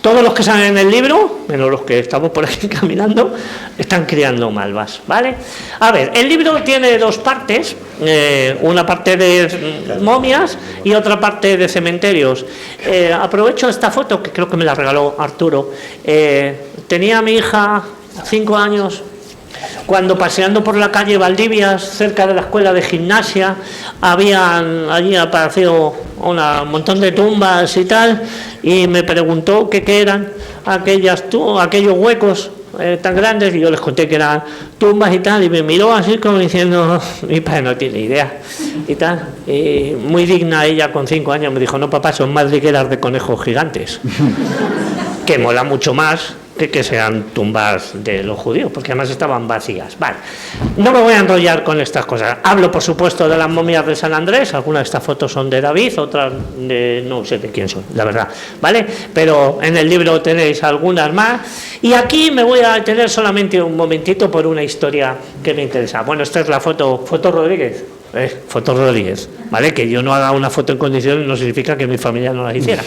B: Todos los que salen en el libro, menos los que estamos por aquí caminando, están criando malvas, ¿vale? A ver, el libro tiene dos partes, una parte de momias y otra parte de cementerios. Aprovecho esta foto, que creo que me la regaló Arturo. Tenía mi hija 5 años, cuando paseando por la calle Valdivias, cerca de la escuela de gimnasia, allí apareció un montón de tumbas y tal, y me preguntó qué eran aquellos huecos tan grandes, y yo les conté que eran tumbas y tal, y me miró así como diciendo, mi padre no tiene idea, y tal. Y muy digna ella, con 5 años, me dijo, no papá, son madrigueras de conejos gigantes, que mola mucho más que sean tumbas de los judíos, porque además estaban vacías. Vale, no me voy a enrollar con estas cosas. Hablo, por supuesto, de las momias de San Andrés. Algunas de estas fotos son de David, otras de no sé de quién son, la verdad, ¿vale? Pero en el libro tenéis algunas más. Y aquí me voy a detener solamente un momentito por una historia que me interesa. Bueno, esta es la foto Rodríguez. Foto Rodríguez, ¿vale? Que yo no haga una foto en condiciones no significa que mi familia no la hiciera.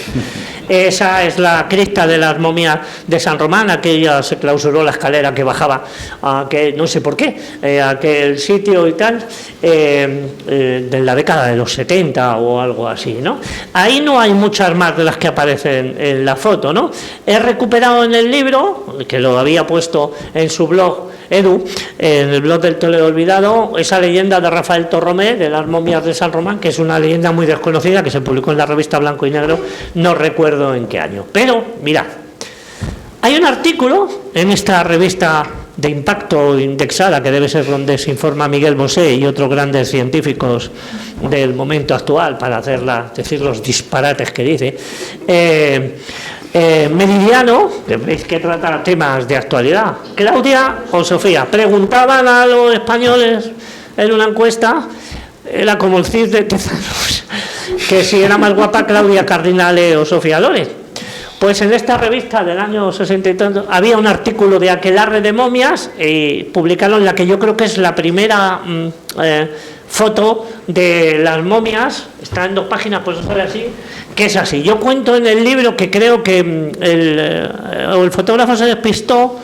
B: Esa es la cripta de las momias de San Román. Aquella se clausuró la escalera que bajaba a que no sé por qué, aquel sitio y tal, de la década de los 70 o algo así, ¿no? Ahí no hay muchas más de las que aparecen en la foto, ¿no? He recuperado en el libro, que lo había puesto en su blog Edu, en el blog del Toledo Olvidado, esa leyenda de Rafael Torromé, de las momias de San Román, que es una leyenda muy desconocida, que se publicó en la revista Blanco y Negro, no recuerdo en qué año. Pero, mirad, hay un artículo en esta revista de impacto indexada, que debe ser donde se informa Miguel Bosé y otros grandes científicos del momento actual para decir los disparates que dice, Meridiano, que veis que trata temas de actualidad. Claudia o Sofía, preguntaban a los españoles en una encuesta, era como el Cid de Tezanos, que si era más guapa Claudia Cardinale o Sofía Loren. Pues en esta revista del año 60 y tanto había un artículo de aquelarre de momias y publicaron la que yo creo que es la primera foto de las momias, está en 2 páginas, pues sale así, que es así. Yo cuento en el libro que creo que el fotógrafo se despistó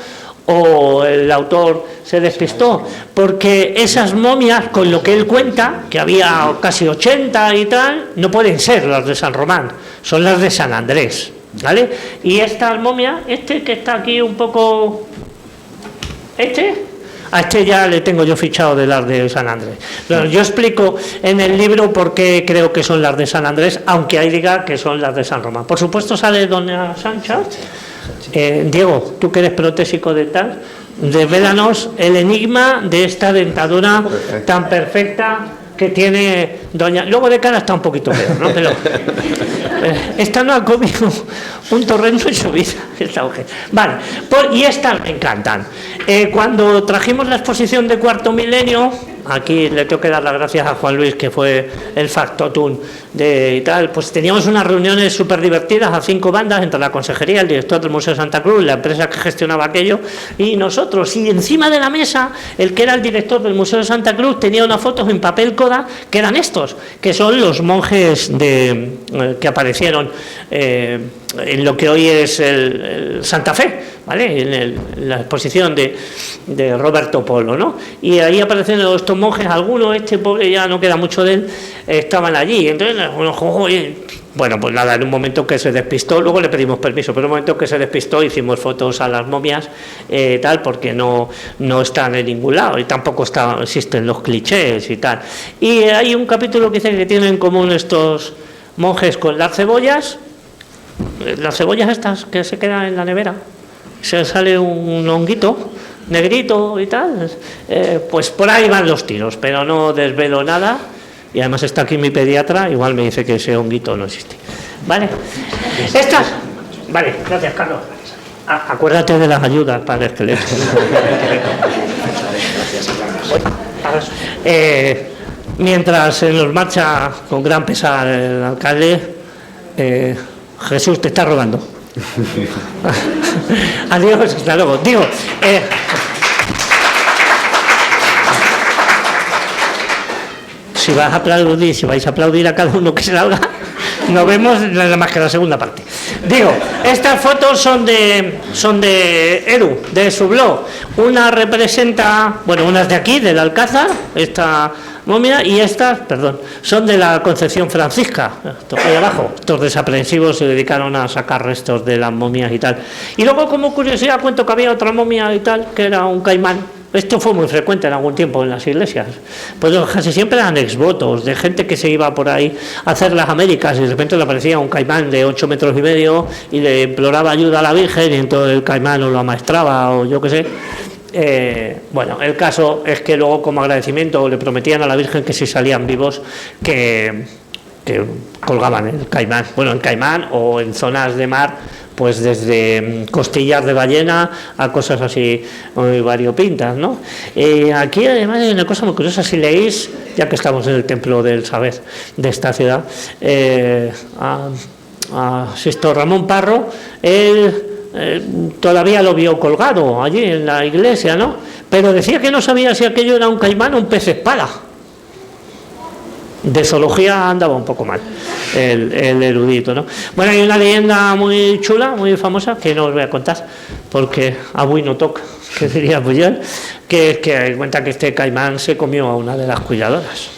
B: o el autor se despistó, porque esas momias, con lo que él cuenta, que había casi 80 y tal, no pueden ser las de San Román, son las de San Andrés, ¿vale? Y estas momias, que está aquí un poco, a este ya le tengo yo fichado de las de San Andrés. Pero yo explico en el libro por qué creo que son las de San Andrés, aunque ahí diga que son las de San Román. Por supuesto sale doña Sancha. Diego, tú que eres protésico de tal, desvélanos el enigma de esta dentadura tan perfecta que tiene doña... Luego de cara está un poquito peor, ¿no? Pero esta no ha comido un torreno en su vida, esta mujer. Vale, y estas me encantan. Cuando trajimos la exposición de Cuarto Milenio, aquí le tengo que dar las gracias a Juan Luis, que fue el factotum de y tal, pues teníamos unas reuniones súper divertidas a 5 bandas, entre la consejería, el director del Museo de Santa Cruz, la empresa que gestionaba aquello, y nosotros. Y encima de la mesa, el que era el director del Museo de Santa Cruz tenía unas fotos en papel Kodak, que eran estos, que son los monjes que aparecieron en lo que hoy es el Santa Fe, ¿vale? En la exposición de Roberto Polo, ¿no? Y ahí aparecen estos monjes, algunos, este pobre ya no queda mucho de él, estaban allí. Entonces, bueno, pues nada, en un momento que se despistó, luego le pedimos permiso, pero en un momento que se despistó hicimos fotos a las momias, tal, porque no están en ningún lado y tampoco existen los clichés y tal. Y hay un capítulo que dice que tienen en común estos monjes con las cebollas estas que se quedan en la nevera, se sale un honguito negrito y tal, pues por ahí van los tiros, pero no desvelo nada. Y además está aquí mi pediatra, igual me dice que ese honguito no existe. ¿Vale? Estas. Vale, gracias, Carlos. Acuérdate de las ayudas para el esqueleto. Mientras se nos marcha con gran pesar el alcalde, Jesús te está robando. Adiós, hasta luego. Digo, si vais a aplaudir a cada uno que salga, Nos vemos nada más que la segunda parte. Digo, estas fotos son de Edu, de su blog. Una representa, bueno, unas de aquí, del Alcázar, esta momia, y estas, perdón, son de la Concepción Francisca, estos ahí abajo. Estos desaprensivos se dedicaron a sacar restos de las momias y tal. Y luego, como curiosidad, cuento que había otra momia y tal, que era un caimán. Esto fue muy frecuente en algún tiempo en las iglesias. Pues casi siempre eran exvotos, de gente que se iba por ahí a hacer las Américas y de repente le aparecía un caimán de 8,5 metros y le imploraba ayuda a la Virgen y entonces el caimán o lo amaestraba o yo qué sé. Bueno, el caso es que luego como agradecimiento le prometían a la Virgen que si salían vivos que colgaban el caimán. Bueno, el caimán o en zonas de mar, pues desde costillas de ballena a cosas así muy variopintas, ¿no? Aquí además hay una cosa muy curiosa, si leéis, ya que estamos en el templo del saber de esta ciudad, a Sisto Ramón Parro, él todavía lo vio colgado allí en la iglesia, ¿no? Pero decía que no sabía si aquello era un caimán o un pez espada. De zoología andaba un poco mal el erudito, ¿no? Bueno, hay una leyenda muy chula, muy famosa, que no os voy a contar porque avui no toca, que diría Puyol, que cuenta que este caimán se comió a una de las cuidadoras.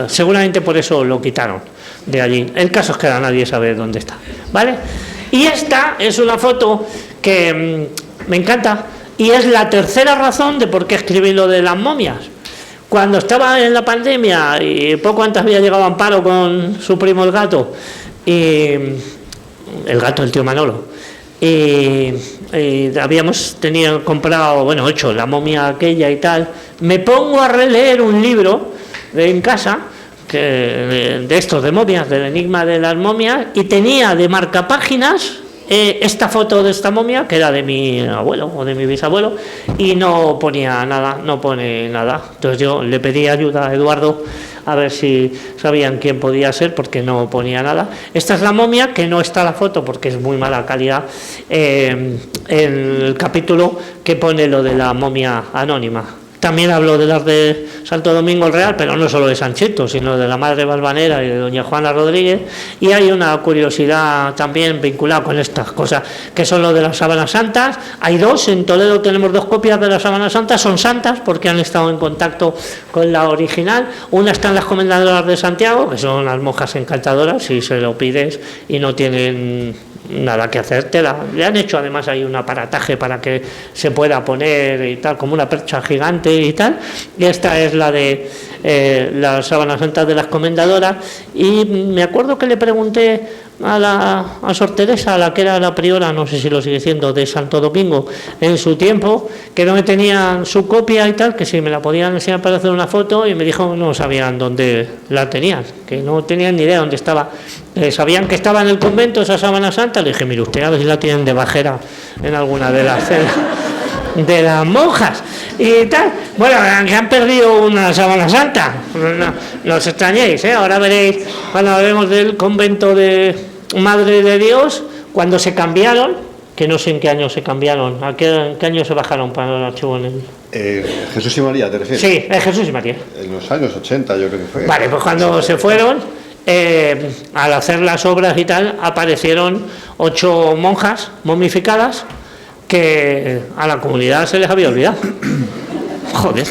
B: Seguramente por eso lo quitaron de allí. El caso es que ahora nadie sabe dónde está, ¿vale? Y esta es una foto que me encanta y es la tercera razón de por qué escribí lo de las momias. Cuando estaba en la pandemia y poco antes había llegado Amparo con su primo el gato, y el gato del tío Manolo, y habíamos comprado, hecho la momia aquella y tal, me pongo a releer un libro en casa de estos de momias, del enigma de las momias, y tenía de marcapáginas esta foto de esta momia, que era de mi abuelo o de mi bisabuelo, y no ponía nada, no pone nada. Entonces yo le pedí ayuda a Eduardo a ver si sabían quién podía ser, porque no ponía nada. Esta es la momia, que no está la foto porque es muy mala calidad, en el capítulo que pone lo de la momia anónima. También hablo de las de Santo Domingo el Real, pero no solo de Sanchito, sino de la Madre Valvanera y de doña Juana Rodríguez. Y hay una curiosidad también vinculada con estas cosas, que son lo de las sábanas santas. Hay dos, en Toledo tenemos 2 copias de las sábanas santas, son santas porque han estado en contacto con la original. Una está en las Comendadoras de Santiago, que son las monjas encantadoras, si se lo pides y no tienen nada que hacer, le han hecho además ahí un aparataje para que se pueda poner y tal, como una percha gigante y tal, y esta es la de las sábanas santas de las Comendadoras. Y me acuerdo que le pregunté a Sor Teresa, a la que era la priora, no sé si lo sigue siendo, de Santo Domingo en su tiempo, que no me tenían su copia y tal, que si me la podían enseñar para hacer una foto, y me dijo que no sabían dónde la tenían, que no tenían ni idea dónde estaba. Sabían que estaba en el convento esa sábana santa. Le dije, mire usted, a ver si la tienen de bajera en alguna de las de las monjas y tal. Bueno, que han perdido una sábana santa, no os extrañéis, ahora veréis cuando hablemos del convento de Madre de Dios, cuando se cambiaron, que no sé en qué año se cambiaron, ¿en qué año se bajaron para el archivo?
D: Jesús y María, ¿te refieres?
B: Sí, Jesús y María.
D: En los años 80 yo creo que fue.
B: Vale, pues cuando se fueron, al hacer las obras y tal, aparecieron 8 monjas momificadas que a la comunidad se les había olvidado. Joder,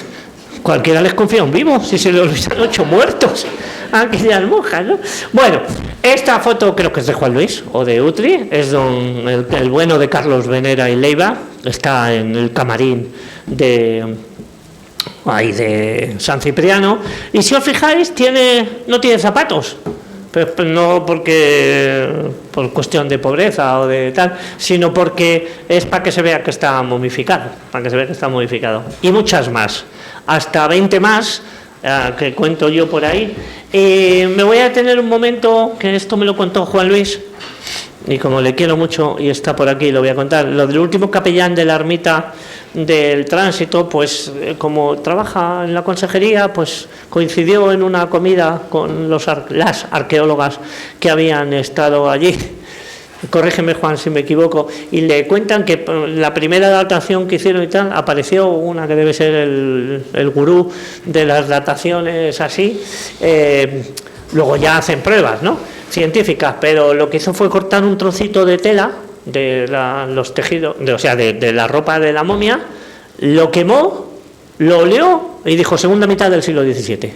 B: cualquiera les confía un vivo si se le olvidan 8 muertos a aquellas monjas, ¿no? Bueno, esta foto creo que es de Juan Luis o de Utri, es el bueno de Carlos Venera y Leiva, está en el camarín de San Cipriano, y si os fijáis no tiene zapatos, pero no porque por cuestión de pobreza o de tal, sino porque es para que se vea que está momificado, y muchas más, hasta 20 más que cuento yo por ahí. Me voy a detener un momento, que esto me lo contó Juan Luis, y como le quiero mucho y está por aquí, lo voy a contar. Lo del último capellán de la ermita del Tránsito, pues como trabaja en la consejería, pues coincidió en una comida con las arqueólogas que habían estado allí. Corrígeme, Juan, si me equivoco, y le cuentan que la primera datación que hicieron y tal, apareció una que debe ser el gurú de las dataciones así, luego ya hacen pruebas, ¿no? científicas, pero lo que hizo fue cortar un trocito de tela de los tejidos, de la ropa de la momia, lo quemó, lo olió y dijo segunda mitad del siglo XVII.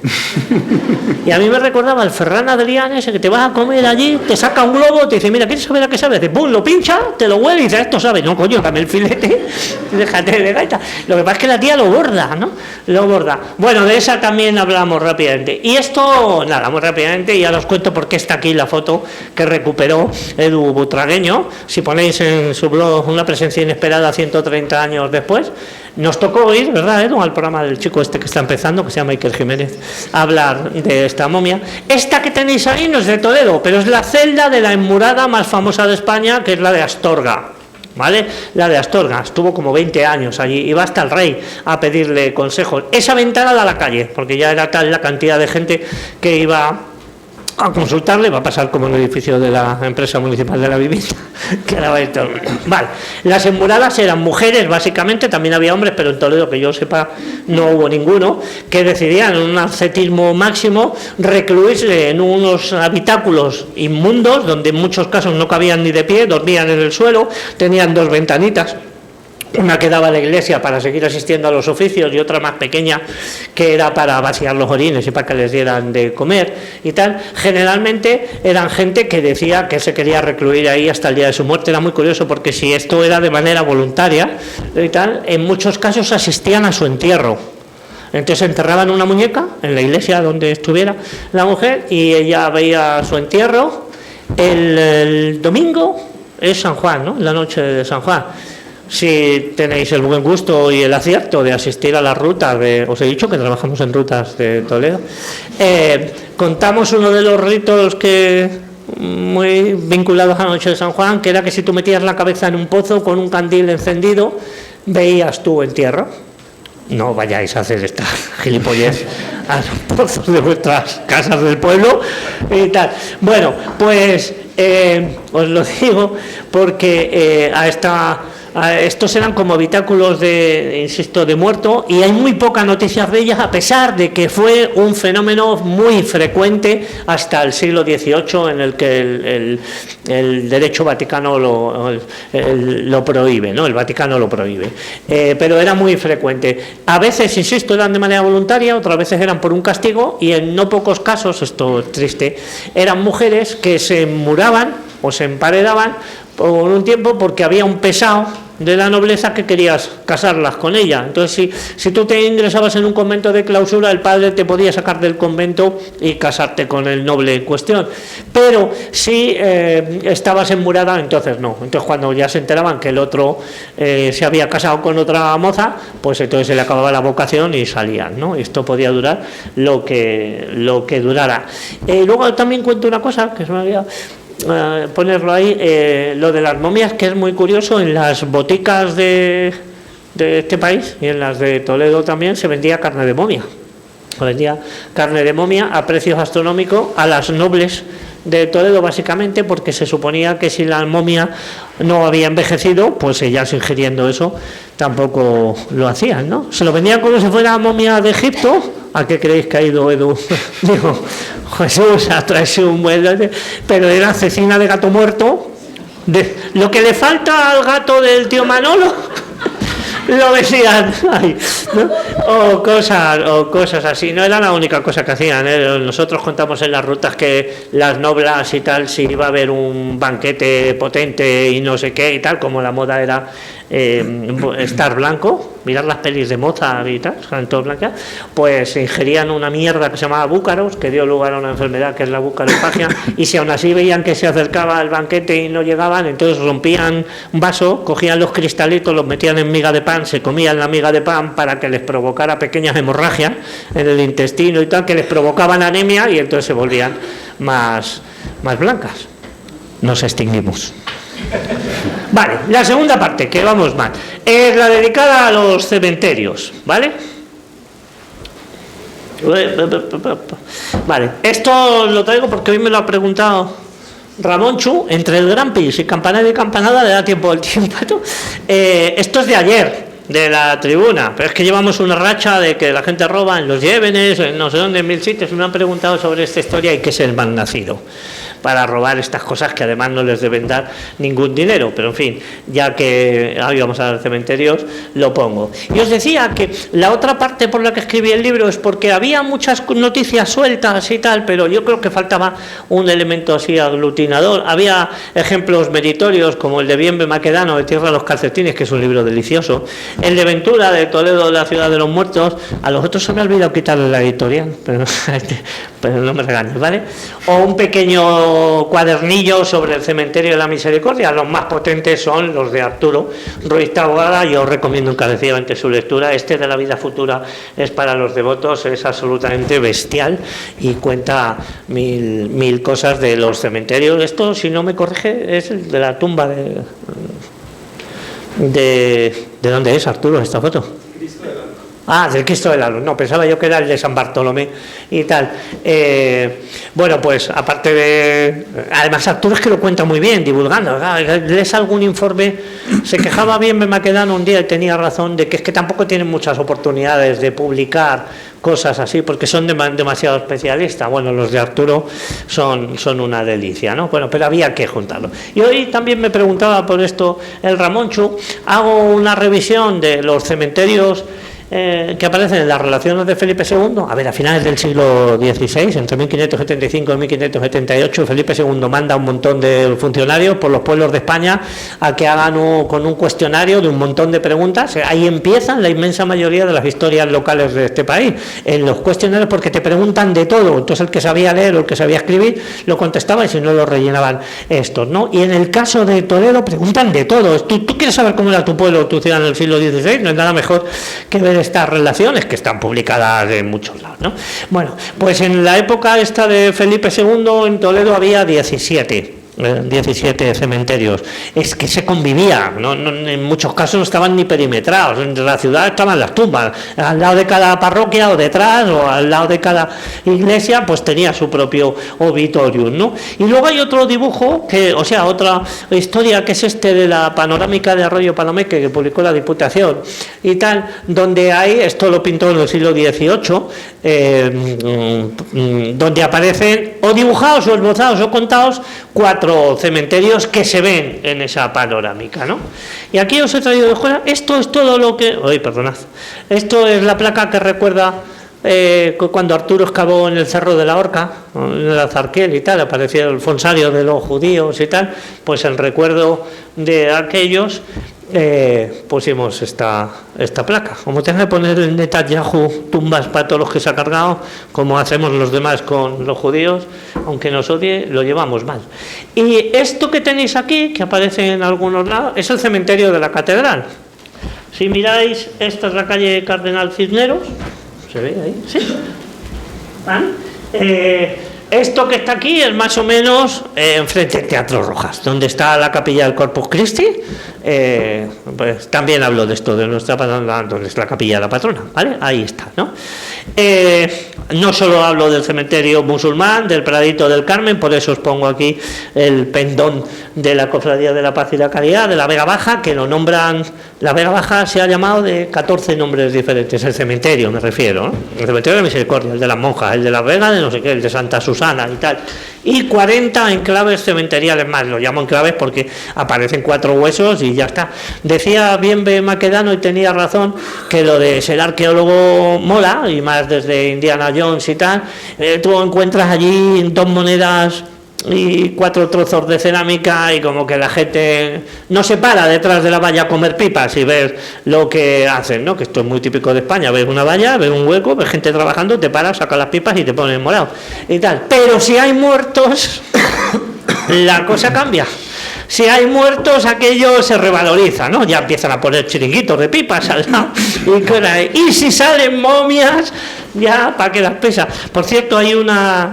B: Y a mí me recordaba el Ferran Adrià ese que te vas a comer allí, te saca un globo, te dice, mira, ¿quieres saber a qué sabe? Te pum, lo pincha, te lo huele y dice, esto sabe. No, coño, dame el filete, déjate de gaita. Lo que pasa es que la tía lo borda, ¿no? Lo borda. Bueno, de esa también hablamos rápidamente. Y esto, nada, muy rápidamente, ya os cuento por qué está aquí la foto que recuperó Edu Butragueño. Si ponéis en su blog una presencia inesperada 130 años después, nos tocó ir, ¿verdad, Edu?, al programa del chico este que está empezando, que se llama Iker Jiménez, a hablar de esta momia. Esta que tenéis ahí no es de Toledo, pero es la celda de la emmurada más famosa de España, que es la de Astorga, ¿vale? La de Astorga, estuvo como 20 años allí, iba hasta el rey a pedirle consejos. Esa ventana da a la calle, porque ya era tal la cantidad de gente que iba a consultarle, va a pasar como en el edificio de la empresa municipal de la vivienda, que era esto. Vale, las emmuradas eran mujeres básicamente, también había hombres, pero en Toledo, que yo sepa, no hubo ninguno, que decidían en un ascetismo máximo recluirse en unos habitáculos inmundos, donde en muchos casos no cabían ni de pie, dormían en el suelo, tenían 2 ventanitas, una que daba a la iglesia para seguir asistiendo a los oficios y otra más pequeña que era para vaciar los orines y para que les dieran de comer y tal. Generalmente eran gente que decía que se quería recluir ahí hasta el día de su muerte. Era muy curioso porque si esto era de manera voluntaria y tal, en muchos casos asistían a su entierro. Entonces enterraban una muñeca en la iglesia donde estuviera la mujer y ella veía su entierro. El domingo es San Juan, ¿no? La noche de San Juan. Si tenéis el buen gusto y el acierto de asistir a las rutas, os he dicho que trabajamos en rutas de Toledo, contamos uno de los ritos que muy vinculados a la noche de San Juan, que era que si tú metías la cabeza en un pozo con un candil encendido, veías tu entierro. No vayáis a hacer esta gilipollez a los pozos de vuestras casas del pueblo y tal. Bueno, pues os lo digo porque estos eran como habitáculos insisto, de muerto, y hay muy pocas noticias de ellas, a pesar de que fue un fenómeno muy frecuente hasta el siglo XVIII, en el que el derecho vaticano lo prohíbe, ¿no? El Vaticano lo prohíbe. Pero era muy frecuente. A veces, insisto, eran de manera voluntaria, otras veces eran por un castigo, y en no pocos casos, esto es triste, eran mujeres que se muraban o se emparedaban por un tiempo porque había un pesado de la nobleza que querías casarlas con ella. Entonces, si tú te ingresabas en un convento de clausura, el padre te podía sacar del convento y casarte con el noble en cuestión. Pero si estabas emmurada, entonces no. Entonces, cuando ya se enteraban que el otro se había casado con otra moza, pues entonces se le acababa la vocación y salían, ¿no? Esto podía durar lo que durara. Luego también cuento una cosa que se me había ponerlo ahí, lo de las momias, que es muy curioso. En las boticas de este país y en las de Toledo también se vendía carne de momia. Se vendía carne de momia a precios astronómicos a las nobles de Toledo, básicamente porque se suponía que si la momia no había envejecido, pues ellas ingiriendo eso tampoco lo hacían, ¿no? Se lo vendían como si fuera momia de Egipto. ¿A qué creéis que ha ido Edu? Digo, Jesús, ha traído un buen... Pero era cecina de gato muerto. Lo que le falta al gato del tío Manolo, lo decían ahí, ¿no? o cosas así. No era la única cosa que hacían, ¿eh? Nosotros contamos en las rutas que las noblas y tal, si iba a haber un banquete potente y no sé qué y tal, como la moda era estar blanco, mirar las pelis de Mozart y tal, estaban todos blancas, pues ingerían una mierda que se llamaba búcaros, que dio lugar a una enfermedad que es la bucarofagia, y si aún así veían que se acercaba el banquete y no llegaban, entonces rompían un vaso, cogían los cristalitos, los metían en miga de pan, se comían la miga de pan para que les provocara pequeñas hemorragias en el intestino y tal, que les provocaban anemia, y entonces se volvían más blancas. Nos extinguimos. Vale, la segunda parte, que vamos mal, es la dedicada a los cementerios, ¿vale? Vale, esto lo traigo porque hoy me lo ha preguntado Ramón Chu, entre el Gran Pis y campanada y campanada, le da tiempo al tiempo. Esto es de ayer, de la tribuna, pero es que llevamos una racha de que la gente roba en los Llévenes, en no sé dónde, en 1000 sitios, me han preguntado sobre esta historia y qué es el mal nacido. para robar estas cosas que además no les deben dar ningún dinero. Pero en fin, ya que íbamos a los cementerios, lo pongo. Y os decía que la otra parte por la que escribí el libro es porque había muchas noticias sueltas y tal, pero yo creo que faltaba un elemento así aglutinador. Había ejemplos meritorios como el de Bienve Maquedano, de Tierra de los Calcetines, que es un libro delicioso, el de Ventura, de Toledo, de la Ciudad de los Muertos. A los otros se me ha olvidado quitarle la editorial, pero no me regañes, ¿vale? O un pequeño cuadernillo sobre el Cementerio de la Misericordia. Los más potentes son los de Arturo Ruiz Taboada. Yo os recomiendo encarecidamente su lectura. Este de la vida futura es para los devotos, es absolutamente bestial y cuenta mil cosas de los cementerios. Esto, si no me corrige, es el de la tumba ¿de dónde es, Arturo, esta foto? Del Cristo de la Luz. No, pensaba yo que era el de San Bartolomé y tal. Bueno, pues aparte de... Además Arturo es que lo cuenta muy bien, divulgando. Lees algún informe, se quejaba Bienve Maquedano un día y tenía razón de que es que tampoco tienen muchas oportunidades de publicar cosas así porque son demasiado especialistas. Bueno, los de Arturo son una delicia, ¿no? Bueno, pero había que juntarlo. Y hoy también me preguntaba por esto el Ramonchu. Hago una revisión de los cementerios que aparecen en las relaciones de Felipe II, a finales del siglo XVI, entre 1575 y 1578, Felipe II manda a un montón de funcionarios por los pueblos de España a que hagan con un cuestionario de un montón de preguntas. Ahí empiezan la inmensa mayoría de las historias locales de este país, en los cuestionarios, porque te preguntan de todo. Entonces el que sabía leer o el que sabía escribir lo contestaba y si no lo rellenaban estos, ¿no? Y en el caso de Toledo preguntan de todo. ¿Tú quieres saber cómo era tu pueblo o tu ciudad en el siglo XVI? No hay nada mejor que ver estas relaciones que están publicadas en muchos lados, ¿no? Bueno, pues en la época esta de Felipe II en Toledo había 17 cementerios. Es que se convivía, no, en muchos casos no estaban ni perimetrados. En la ciudad estaban las tumbas, al lado de cada parroquia o detrás, o al lado de cada iglesia, pues tenía su propio obituarium, ¿no? Y luego hay otro dibujo, otra historia, que es de la panorámica de Arroyo Palomeque, que publicó la Diputación y tal, donde hay, esto lo pintó en el siglo XVIII, donde aparecen o dibujados o esbozados o contados 4 cementerios que se ven en esa panorámica, ¿no? Y aquí os he traído de fuera, esto es todo lo que... perdonad. Esto es la placa que recuerda cuando Arturo excavó en el Cerro de la Horca, en el Azarquel y tal, apareció el fonsario de los judíos y tal, pues en recuerdo de aquellos pusimos esta placa. Como tenga que poner el Netanyahu tumbas para todos los que se ha cargado, como hacemos los demás con los judíos, aunque nos odie, lo llevamos mal. Y esto que tenéis aquí, que aparece en algunos lados, es el cementerio de la catedral. Si miráis, esta es la calle Cardenal Cisneros, ¿se ve ahí? Sí. Esto que está aquí es más o menos enfrente del Teatro Rojas, donde está la capilla del Corpus Christi. Pues también hablo de esto, de nuestra patrona, donde es la capilla de la patrona, ¿vale? Ahí está, ¿no? No solo hablo del cementerio musulmán, del Pradito del Carmen, por eso os pongo aquí el pendón de la Cofradía de la Paz y la Caridad, de la Vega Baja, que lo nombran. La Vega Baja se ha llamado de 14 nombres diferentes, el cementerio me refiero, ¿no? El cementerio de la Misericordia, el de las monjas, el de la Vega de no sé qué, el de Santa Susana y tal, y 40 enclaves cementeriales más. Lo llamo enclaves porque aparecen 4 huesos y ya está. Decía Bienve Maquedano, y tenía razón, que lo de ser arqueólogo mola, y más desde Indiana Jones y tal. Tú encuentras allí 2 monedas y 4 trozos de cerámica, y como que la gente no se para detrás de la valla a comer pipas y ver lo que hacen, ¿no? Que esto es muy típico de España. Ves una valla, ves un hueco, ves gente trabajando, te paras, sacas las pipas y te pones morado y tal. Pero si hay muertos la cosa cambia. Si hay muertos, aquello se revaloriza, ¿no? Ya empiezan a poner chiringuitos de pipas al lado. Y si salen momias, ya para que las pesa. Por cierto,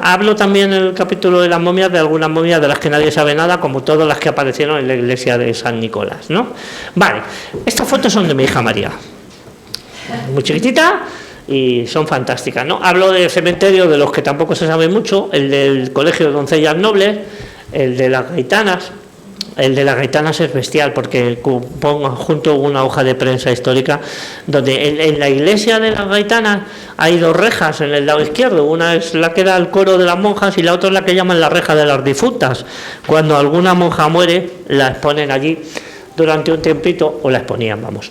B: hablo también en el capítulo de las momias, de algunas momias de las que nadie sabe nada, como todas las que aparecieron en la iglesia de San Nicolás, ¿no? Vale, estas fotos son de mi hija María, muy chiquitita, y son fantásticas, ¿no? Hablo de cementerios de los que tampoco se sabe mucho, el del Colegio de Doncellas Nobles, el de las Gaitanas, El de las gaitanas es bestial porque pongo junto una hoja de prensa histórica donde en la iglesia de las gaitanas hay dos rejas en el lado izquierdo. Una es la que da al coro de las monjas y la otra es la que llaman la reja de las difuntas. Cuando alguna monja muere, la exponen allí durante un tiempito, o la exponían, vamos,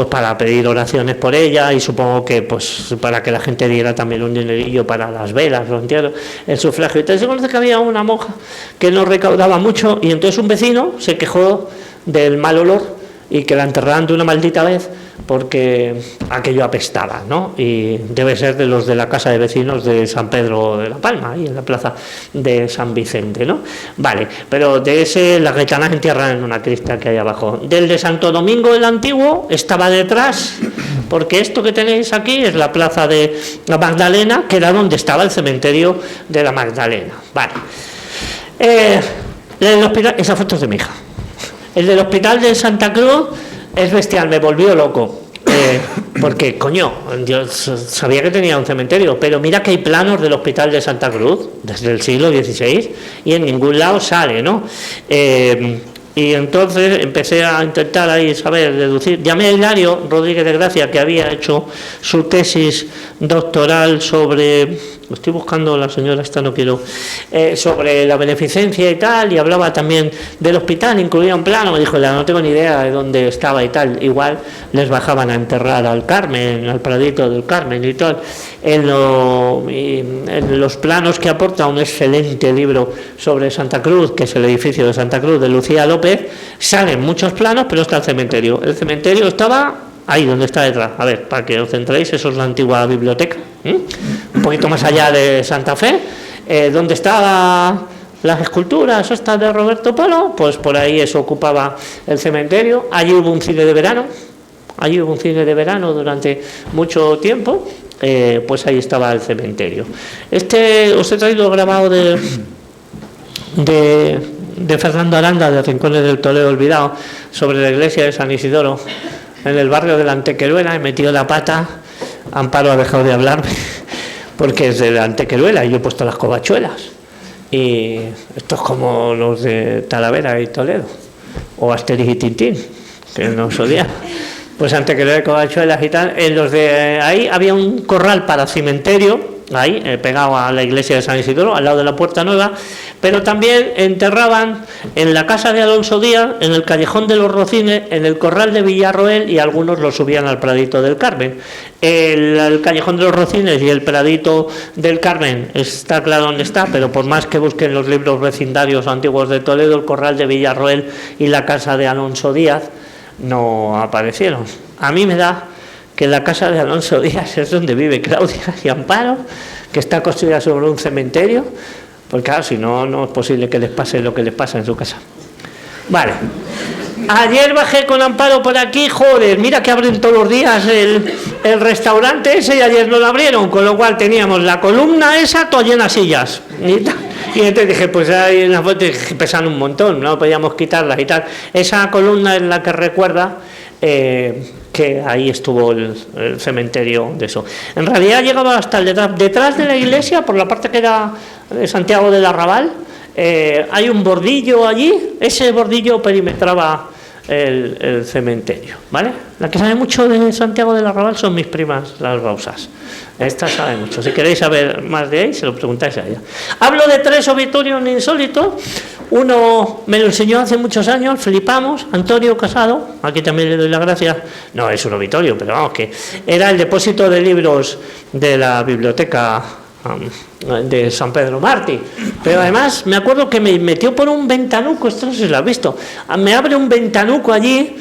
B: para pedir oraciones por ella y supongo que pues para que la gente diera también un dinerillo para las velas, los entierros, el sufragio. Entonces se conoce que había una monja que no recaudaba mucho y entonces un vecino se quejó del mal olor y que la enterraran de una maldita vez porque aquello apestaba, ¿no? Y debe ser de los de la casa de vecinos de San Pedro de la Palma, ahí en la plaza de San Vicente, ¿no? Vale, pero de ese las gaitanas entierran en una cripta que hay abajo. Del de Santo Domingo el Antiguo estaba detrás, porque esto que tenéis aquí es la plaza de la Magdalena, que era donde estaba el cementerio de la Magdalena. Vale. El hospital, esa foto es de mi hija. El del Hospital de Santa Cruz es bestial, me volvió loco. Porque, coño, yo sabía que tenía un cementerio, pero mira que hay planos del Hospital de Santa Cruz desde el siglo XVI y en ningún lado sale, ¿no? Y entonces empecé a intentar ahí saber, deducir. Llamé a Hilario Rodríguez de Gracia, que había hecho su tesis doctoral sobre, estoy buscando la señora esta, no quiero, sobre la beneficencia y tal, y hablaba también del hospital, incluía un plano, me dijo, no tengo ni idea de dónde estaba y tal, igual les bajaban a enterrar al Carmen, al Pradito del Carmen y tal. En los planos que aporta un excelente libro sobre Santa Cruz, que es el edificio de Santa Cruz de Lucía López, salen muchos planos, pero está el cementerio. El cementerio estaba ahí donde está detrás. A ver, para que os centréis, eso es la antigua biblioteca, un poquito más allá de Santa Fe, donde estaban las esculturas estas de Roberto Polo, pues por ahí eso ocupaba el cementerio. Allí hubo un cine de verano, durante mucho tiempo. Pues ahí estaba el cementerio. Os he traído grabado de Fernando Aranda, de Rincones del Toledo Olvidado, sobre la iglesia de San Isidoro, en el barrio de la Antequeruela. He metido la pata, Amparo ha dejado de hablarme, porque es de la Antequeruela y yo he puesto las covachuelas. Y esto es como los de Talavera y Toledo, o Asterix y Tintín, que no solía. Pues Antequeruela y covachuelas y tal. En los de ahí había un corral para cementerio, ahí, pegado a la iglesia de San Isidoro, al lado de la Puerta Nueva, pero también enterraban en la casa de Alonso Díaz, en el Callejón de los Rocines, en el corral de Villarroel, y algunos lo subían al Pradito del Carmen. El Callejón de los Rocines y el Pradito del Carmen está claro dónde está, pero por más que busquen los libros vecindarios antiguos de Toledo, el corral de Villarroel y la casa de Alonso Díaz no aparecieron. A mí me da que la casa de Alonso Díaz es donde vive Claudia y Amparo, que está construida sobre un cementerio, porque claro, si no, no es posible que les pase lo que les pasa en su casa. Vale. Ayer bajé con Amparo por aquí, joder, mira que abren todos los días el restaurante ese, y ayer no lo abrieron, con lo cual teníamos la columna esa toda llena de sillas. Y entonces dije, pues hay unas fotos que pesan un montón, no podíamos quitarlas y tal. Esa columna es la que recuerda que ahí estuvo el cementerio de eso. En realidad llegaba hasta el detrás de la iglesia, por la parte que era de Santiago del Arrabal. Hay un bordillo allí, ese bordillo perimetraba el cementerio, ¿vale? La que sabe mucho de Santiago del Arrabal son mis primas, las Rausas. Esta sabe mucho. Si queréis saber más de ahí, se lo preguntáis a ella. Hablo de 3 obituarios insólitos. Uno me lo enseñó hace muchos años, flipamos, Antonio Casado, aquí también le doy las gracias. No es un obituario, pero vamos, que era el depósito de libros de la biblioteca de San Pedro Mártir, pero además me acuerdo que me metió por un ventanuco, esto no sé si lo has visto, me abre un ventanuco allí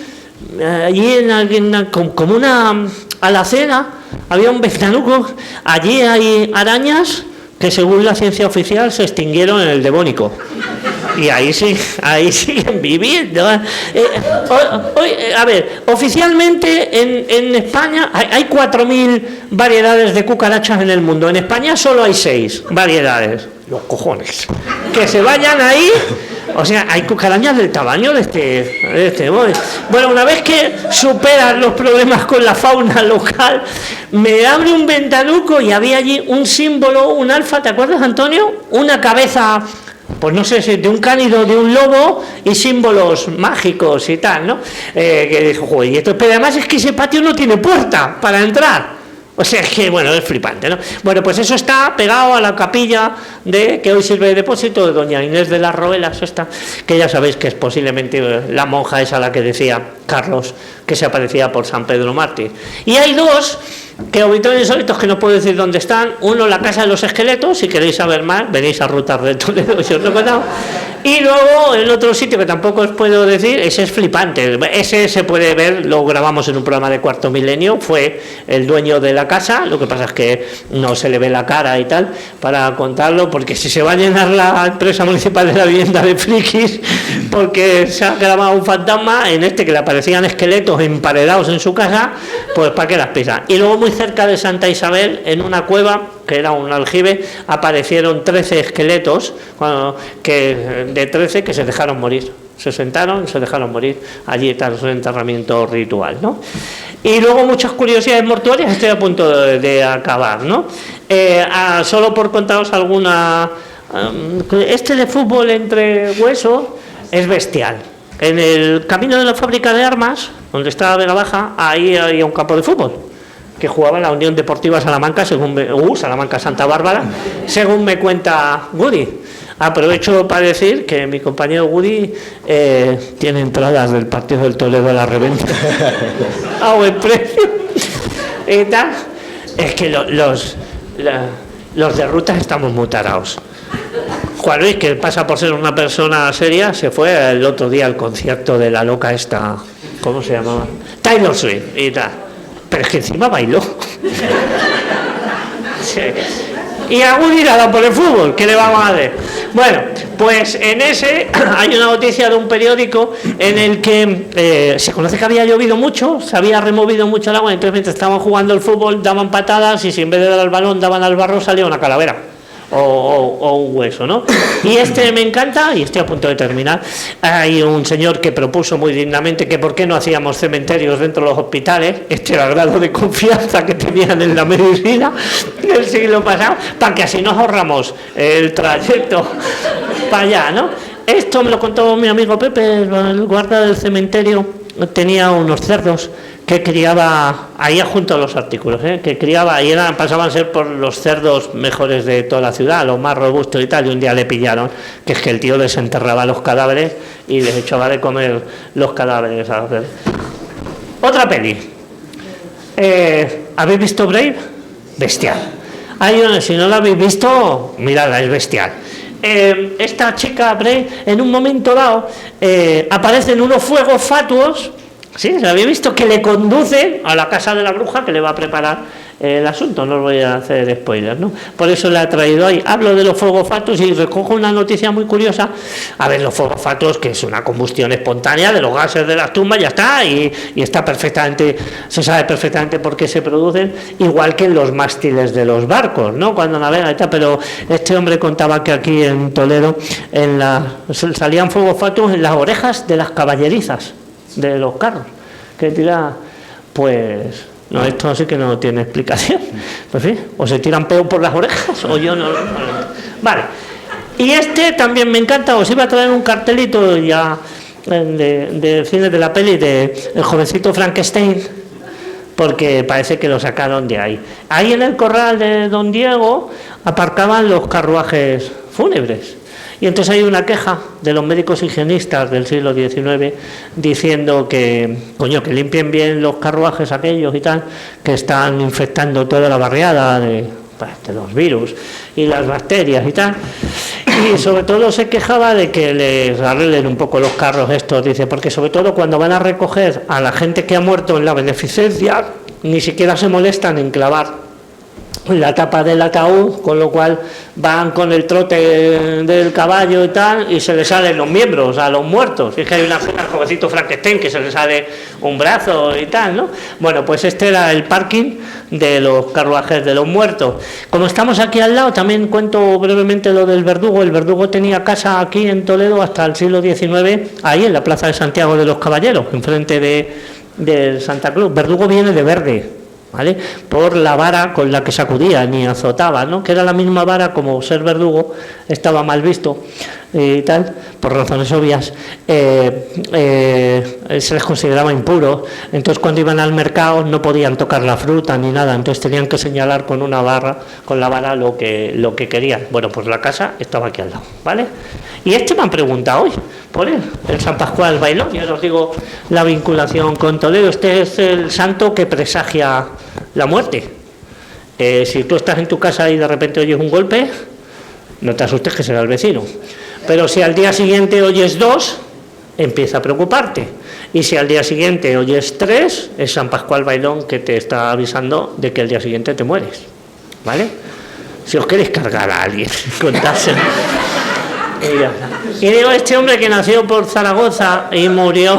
B: como una alacena, había un ventanuco, allí hay arañas que según la ciencia oficial se extinguieron en el Devónico. Y ahí siguen viviendo. A ver, oficialmente en España hay 4.000 variedades de cucarachas en el mundo. En España solo hay 6 variedades. Los cojones. Que se vayan ahí. O sea, hay cucarachas del tamaño de este. Bueno, una vez que superan los problemas con la fauna local, me abre un ventanuco y había allí un símbolo, un alfa, ¿te acuerdas, Antonio? Una cabeza pues no sé si de un cánido, de un lobo y símbolos mágicos y tal, ¿no? Que dijo, joder, y esto, pero además es que ese patio no tiene puerta para entrar. O sea, es que, bueno, es flipante, ¿no? Bueno, pues eso está pegado a la capilla que hoy sirve de depósito de doña Inés de las Roelas, esta, que ya sabéis que es posiblemente la monja esa a la que decía Carlos que se aparecía por San Pedro Mártir. Y hay dos que auditorios insólitos que no puedo decir dónde están. Uno, la Casa de los Esqueletos, si queréis saber más, venís a Rutas de Toledo, si os lo he contado. Y luego el otro sitio que tampoco os puedo decir, ese es flipante, ese se puede ver, lo grabamos en un programa de Cuarto Milenio, fue el dueño de la casa, lo que pasa es que no se le ve la cara y tal para contarlo, porque si se va a llenar la empresa municipal de la vivienda de frikis, porque se ha grabado un fantasma en este que le aparecían esqueletos emparedados en su casa, pues para qué las pisa. Y luego muy cerca de Santa Isabel, en una cueva, que era un aljibe, aparecieron 13 esqueletos, de 13 que se dejaron morir. Se sentaron y se dejaron morir allí tras un enterramiento ritual, ¿no? Y luego muchas curiosidades mortuorias, estoy a punto de acabar, ¿no? Solo por contaros alguna... este de fútbol entre huesos es bestial. En el camino de la fábrica de armas, donde estaba Vega Baja, ahí había un campo de fútbol que jugaba la Unión Deportiva Salamanca, Salamanca Santa Bárbara, según me cuenta Woody. Aprovecho para decir que mi compañero Woody tiene entradas del partido del Toledo a la reventa a buen precio y tal. Es que los de rutas estamos muy tarados. Juan Luis, que pasa por ser una persona seria, se fue el otro día al concierto de la loca esta, ¿cómo se llamaba? Taylor Swift y tal. Pero es que encima bailó. Sí. Y a Woody le ha dado por el fútbol, ¿qué le vamos a hacer? Bueno, pues en ese hay una noticia de un periódico en el que se conoce que había llovido mucho, se había removido mucho el agua, entonces mientras estaban jugando el fútbol daban patadas y si en vez de dar al balón daban al barro salía una calavera. O un hueso, ¿no? Y este me encanta, y estoy a punto de terminar. Hay un señor que propuso muy dignamente que por qué no hacíamos cementerios dentro de los hospitales, este era el grado de confianza que tenían en la medicina del siglo pasado, para que así nos ahorramos el trayecto para allá, ¿no? Esto me lo contó mi amigo Pepe, el guarda del cementerio, tenía unos cerdos que criaba, ahí junto a los artículos, que criaba, y pasaban a ser por los cerdos mejores de toda la ciudad, los más robustos y tal, y un día le pillaron, que es que el tío desenterraba los cadáveres y les echaba de comer los cadáveres. Otra peli. ¿Habéis visto Brave? Bestial. Hay una, si no la habéis visto, miradla, es bestial. Esta chica Brave, en un momento dado, aparecen unos fuegos fatuos. Sí, se había visto que le conduce a la casa de la bruja que le va a preparar el asunto, no os voy a hacer spoilers, ¿no? Por eso le ha traído ahí. Hablo de los fuegos fatuos y recojo una noticia muy curiosa. A ver, los fuegos fatuos, que es una combustión espontánea de los gases de las tumbas, ya está, y está perfectamente, se sabe perfectamente por qué se producen, igual que en los mástiles de los barcos, ¿no? Cuando navegan y tal, pero este hombre contaba que aquí en Toledo salían fuegos fatuos en las orejas de las caballerizas de los carros, que tira, pues no, esto sí que no tiene explicación, pues sí, o se tiran peos por las orejas o yo no. Vale, y este también me encanta. Os iba a traer un cartelito ya de cine de la peli de El jovencito Frankenstein, porque parece que lo sacaron de ahí. Ahí en el corral de Don Diego aparcaban los carruajes fúnebres. Y entonces hay una queja de los médicos higienistas del siglo XIX diciendo que, coño, que limpien bien los carruajes aquellos y tal, que están infectando toda la barriada de los virus y las bacterias y tal. Y sobre todo se quejaba de que les arreglen un poco los carros estos, dice, porque sobre todo cuando van a recoger a la gente que ha muerto en la beneficencia, ni siquiera se molestan en clavar la tapa del ataúd, con lo cual van con el trote del caballo y tal, y se les salen los miembros a los muertos. Es que hay una escena del jovencito Frankenstein que se le sale un brazo y tal, ¿no? Bueno, pues este era el parking de los carruajes de los muertos. Como estamos aquí al lado, también cuento brevemente lo del Verdugo. El Verdugo tenía casa aquí en Toledo hasta el siglo XIX, ahí en la plaza de Santiago de los Caballeros, enfrente de Santa Cruz. Verdugo viene de verde. ¿vale? Por la vara con la que sacudían y azotaban, ¿no? Que era la misma vara, como ser verdugo estaba mal visto y tal, por razones obvias, se les consideraba impuros. Entonces cuando iban al mercado no podían tocar la fruta ni nada, entonces tenían que señalar con una barra, con la vara, lo que querían. Bueno, pues la casa estaba aquí al lado, ¿vale? Y me han preguntado hoy por él, el San Pascual Bailón. Ya os digo la vinculación con Toledo. Este es el santo que presagia la muerte. Si tú estás en tu casa y de repente oyes un golpe, no te asustes, que será el vecino. Pero si al día siguiente oyes 2, empieza a preocuparte. Y si al día siguiente oyes 3, es San Pascual Bailón que te está avisando de que el día siguiente te mueres, ¿vale? Si os queréis cargar a alguien, contárselo. Y digo, este hombre que nació por Zaragoza y murió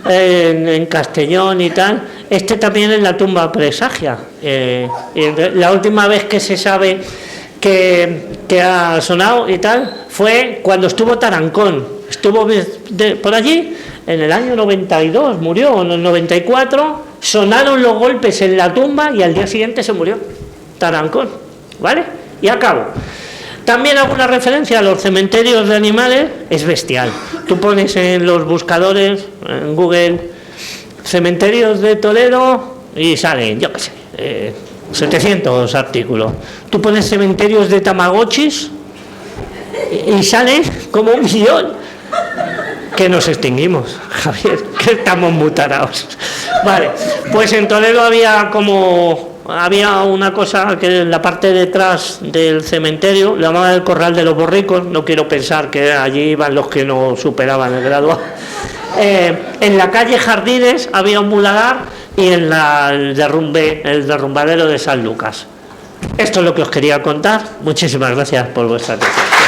B: en Castellón y tal, también en la tumba presagia. La última vez que se sabe que ha sonado y tal fue cuando estuvo Tarancón. Estuvo por allí en el año 92, murió en el 94, sonaron los golpes en la tumba y al día siguiente se murió Tarancón, ¿vale? Y acabo. También alguna referencia a los cementerios de animales es bestial. Tú pones en los buscadores, en Google, cementerios de Toledo y salen, yo qué sé, 700 artículos. Tú pones cementerios de Tamagotchis y salen como 1 millón. Que nos extinguimos, Javier, que estamos muy tarados. Vale, pues en Toledo había una cosa que en la parte de detrás del cementerio, la llamaban el Corral de los Borricos. No quiero pensar que allí iban los que no superaban el grado. En la calle Jardines había un muladar y en el derrumbadero de San Lucas. Esto es lo que os quería contar. Muchísimas gracias por vuestra atención.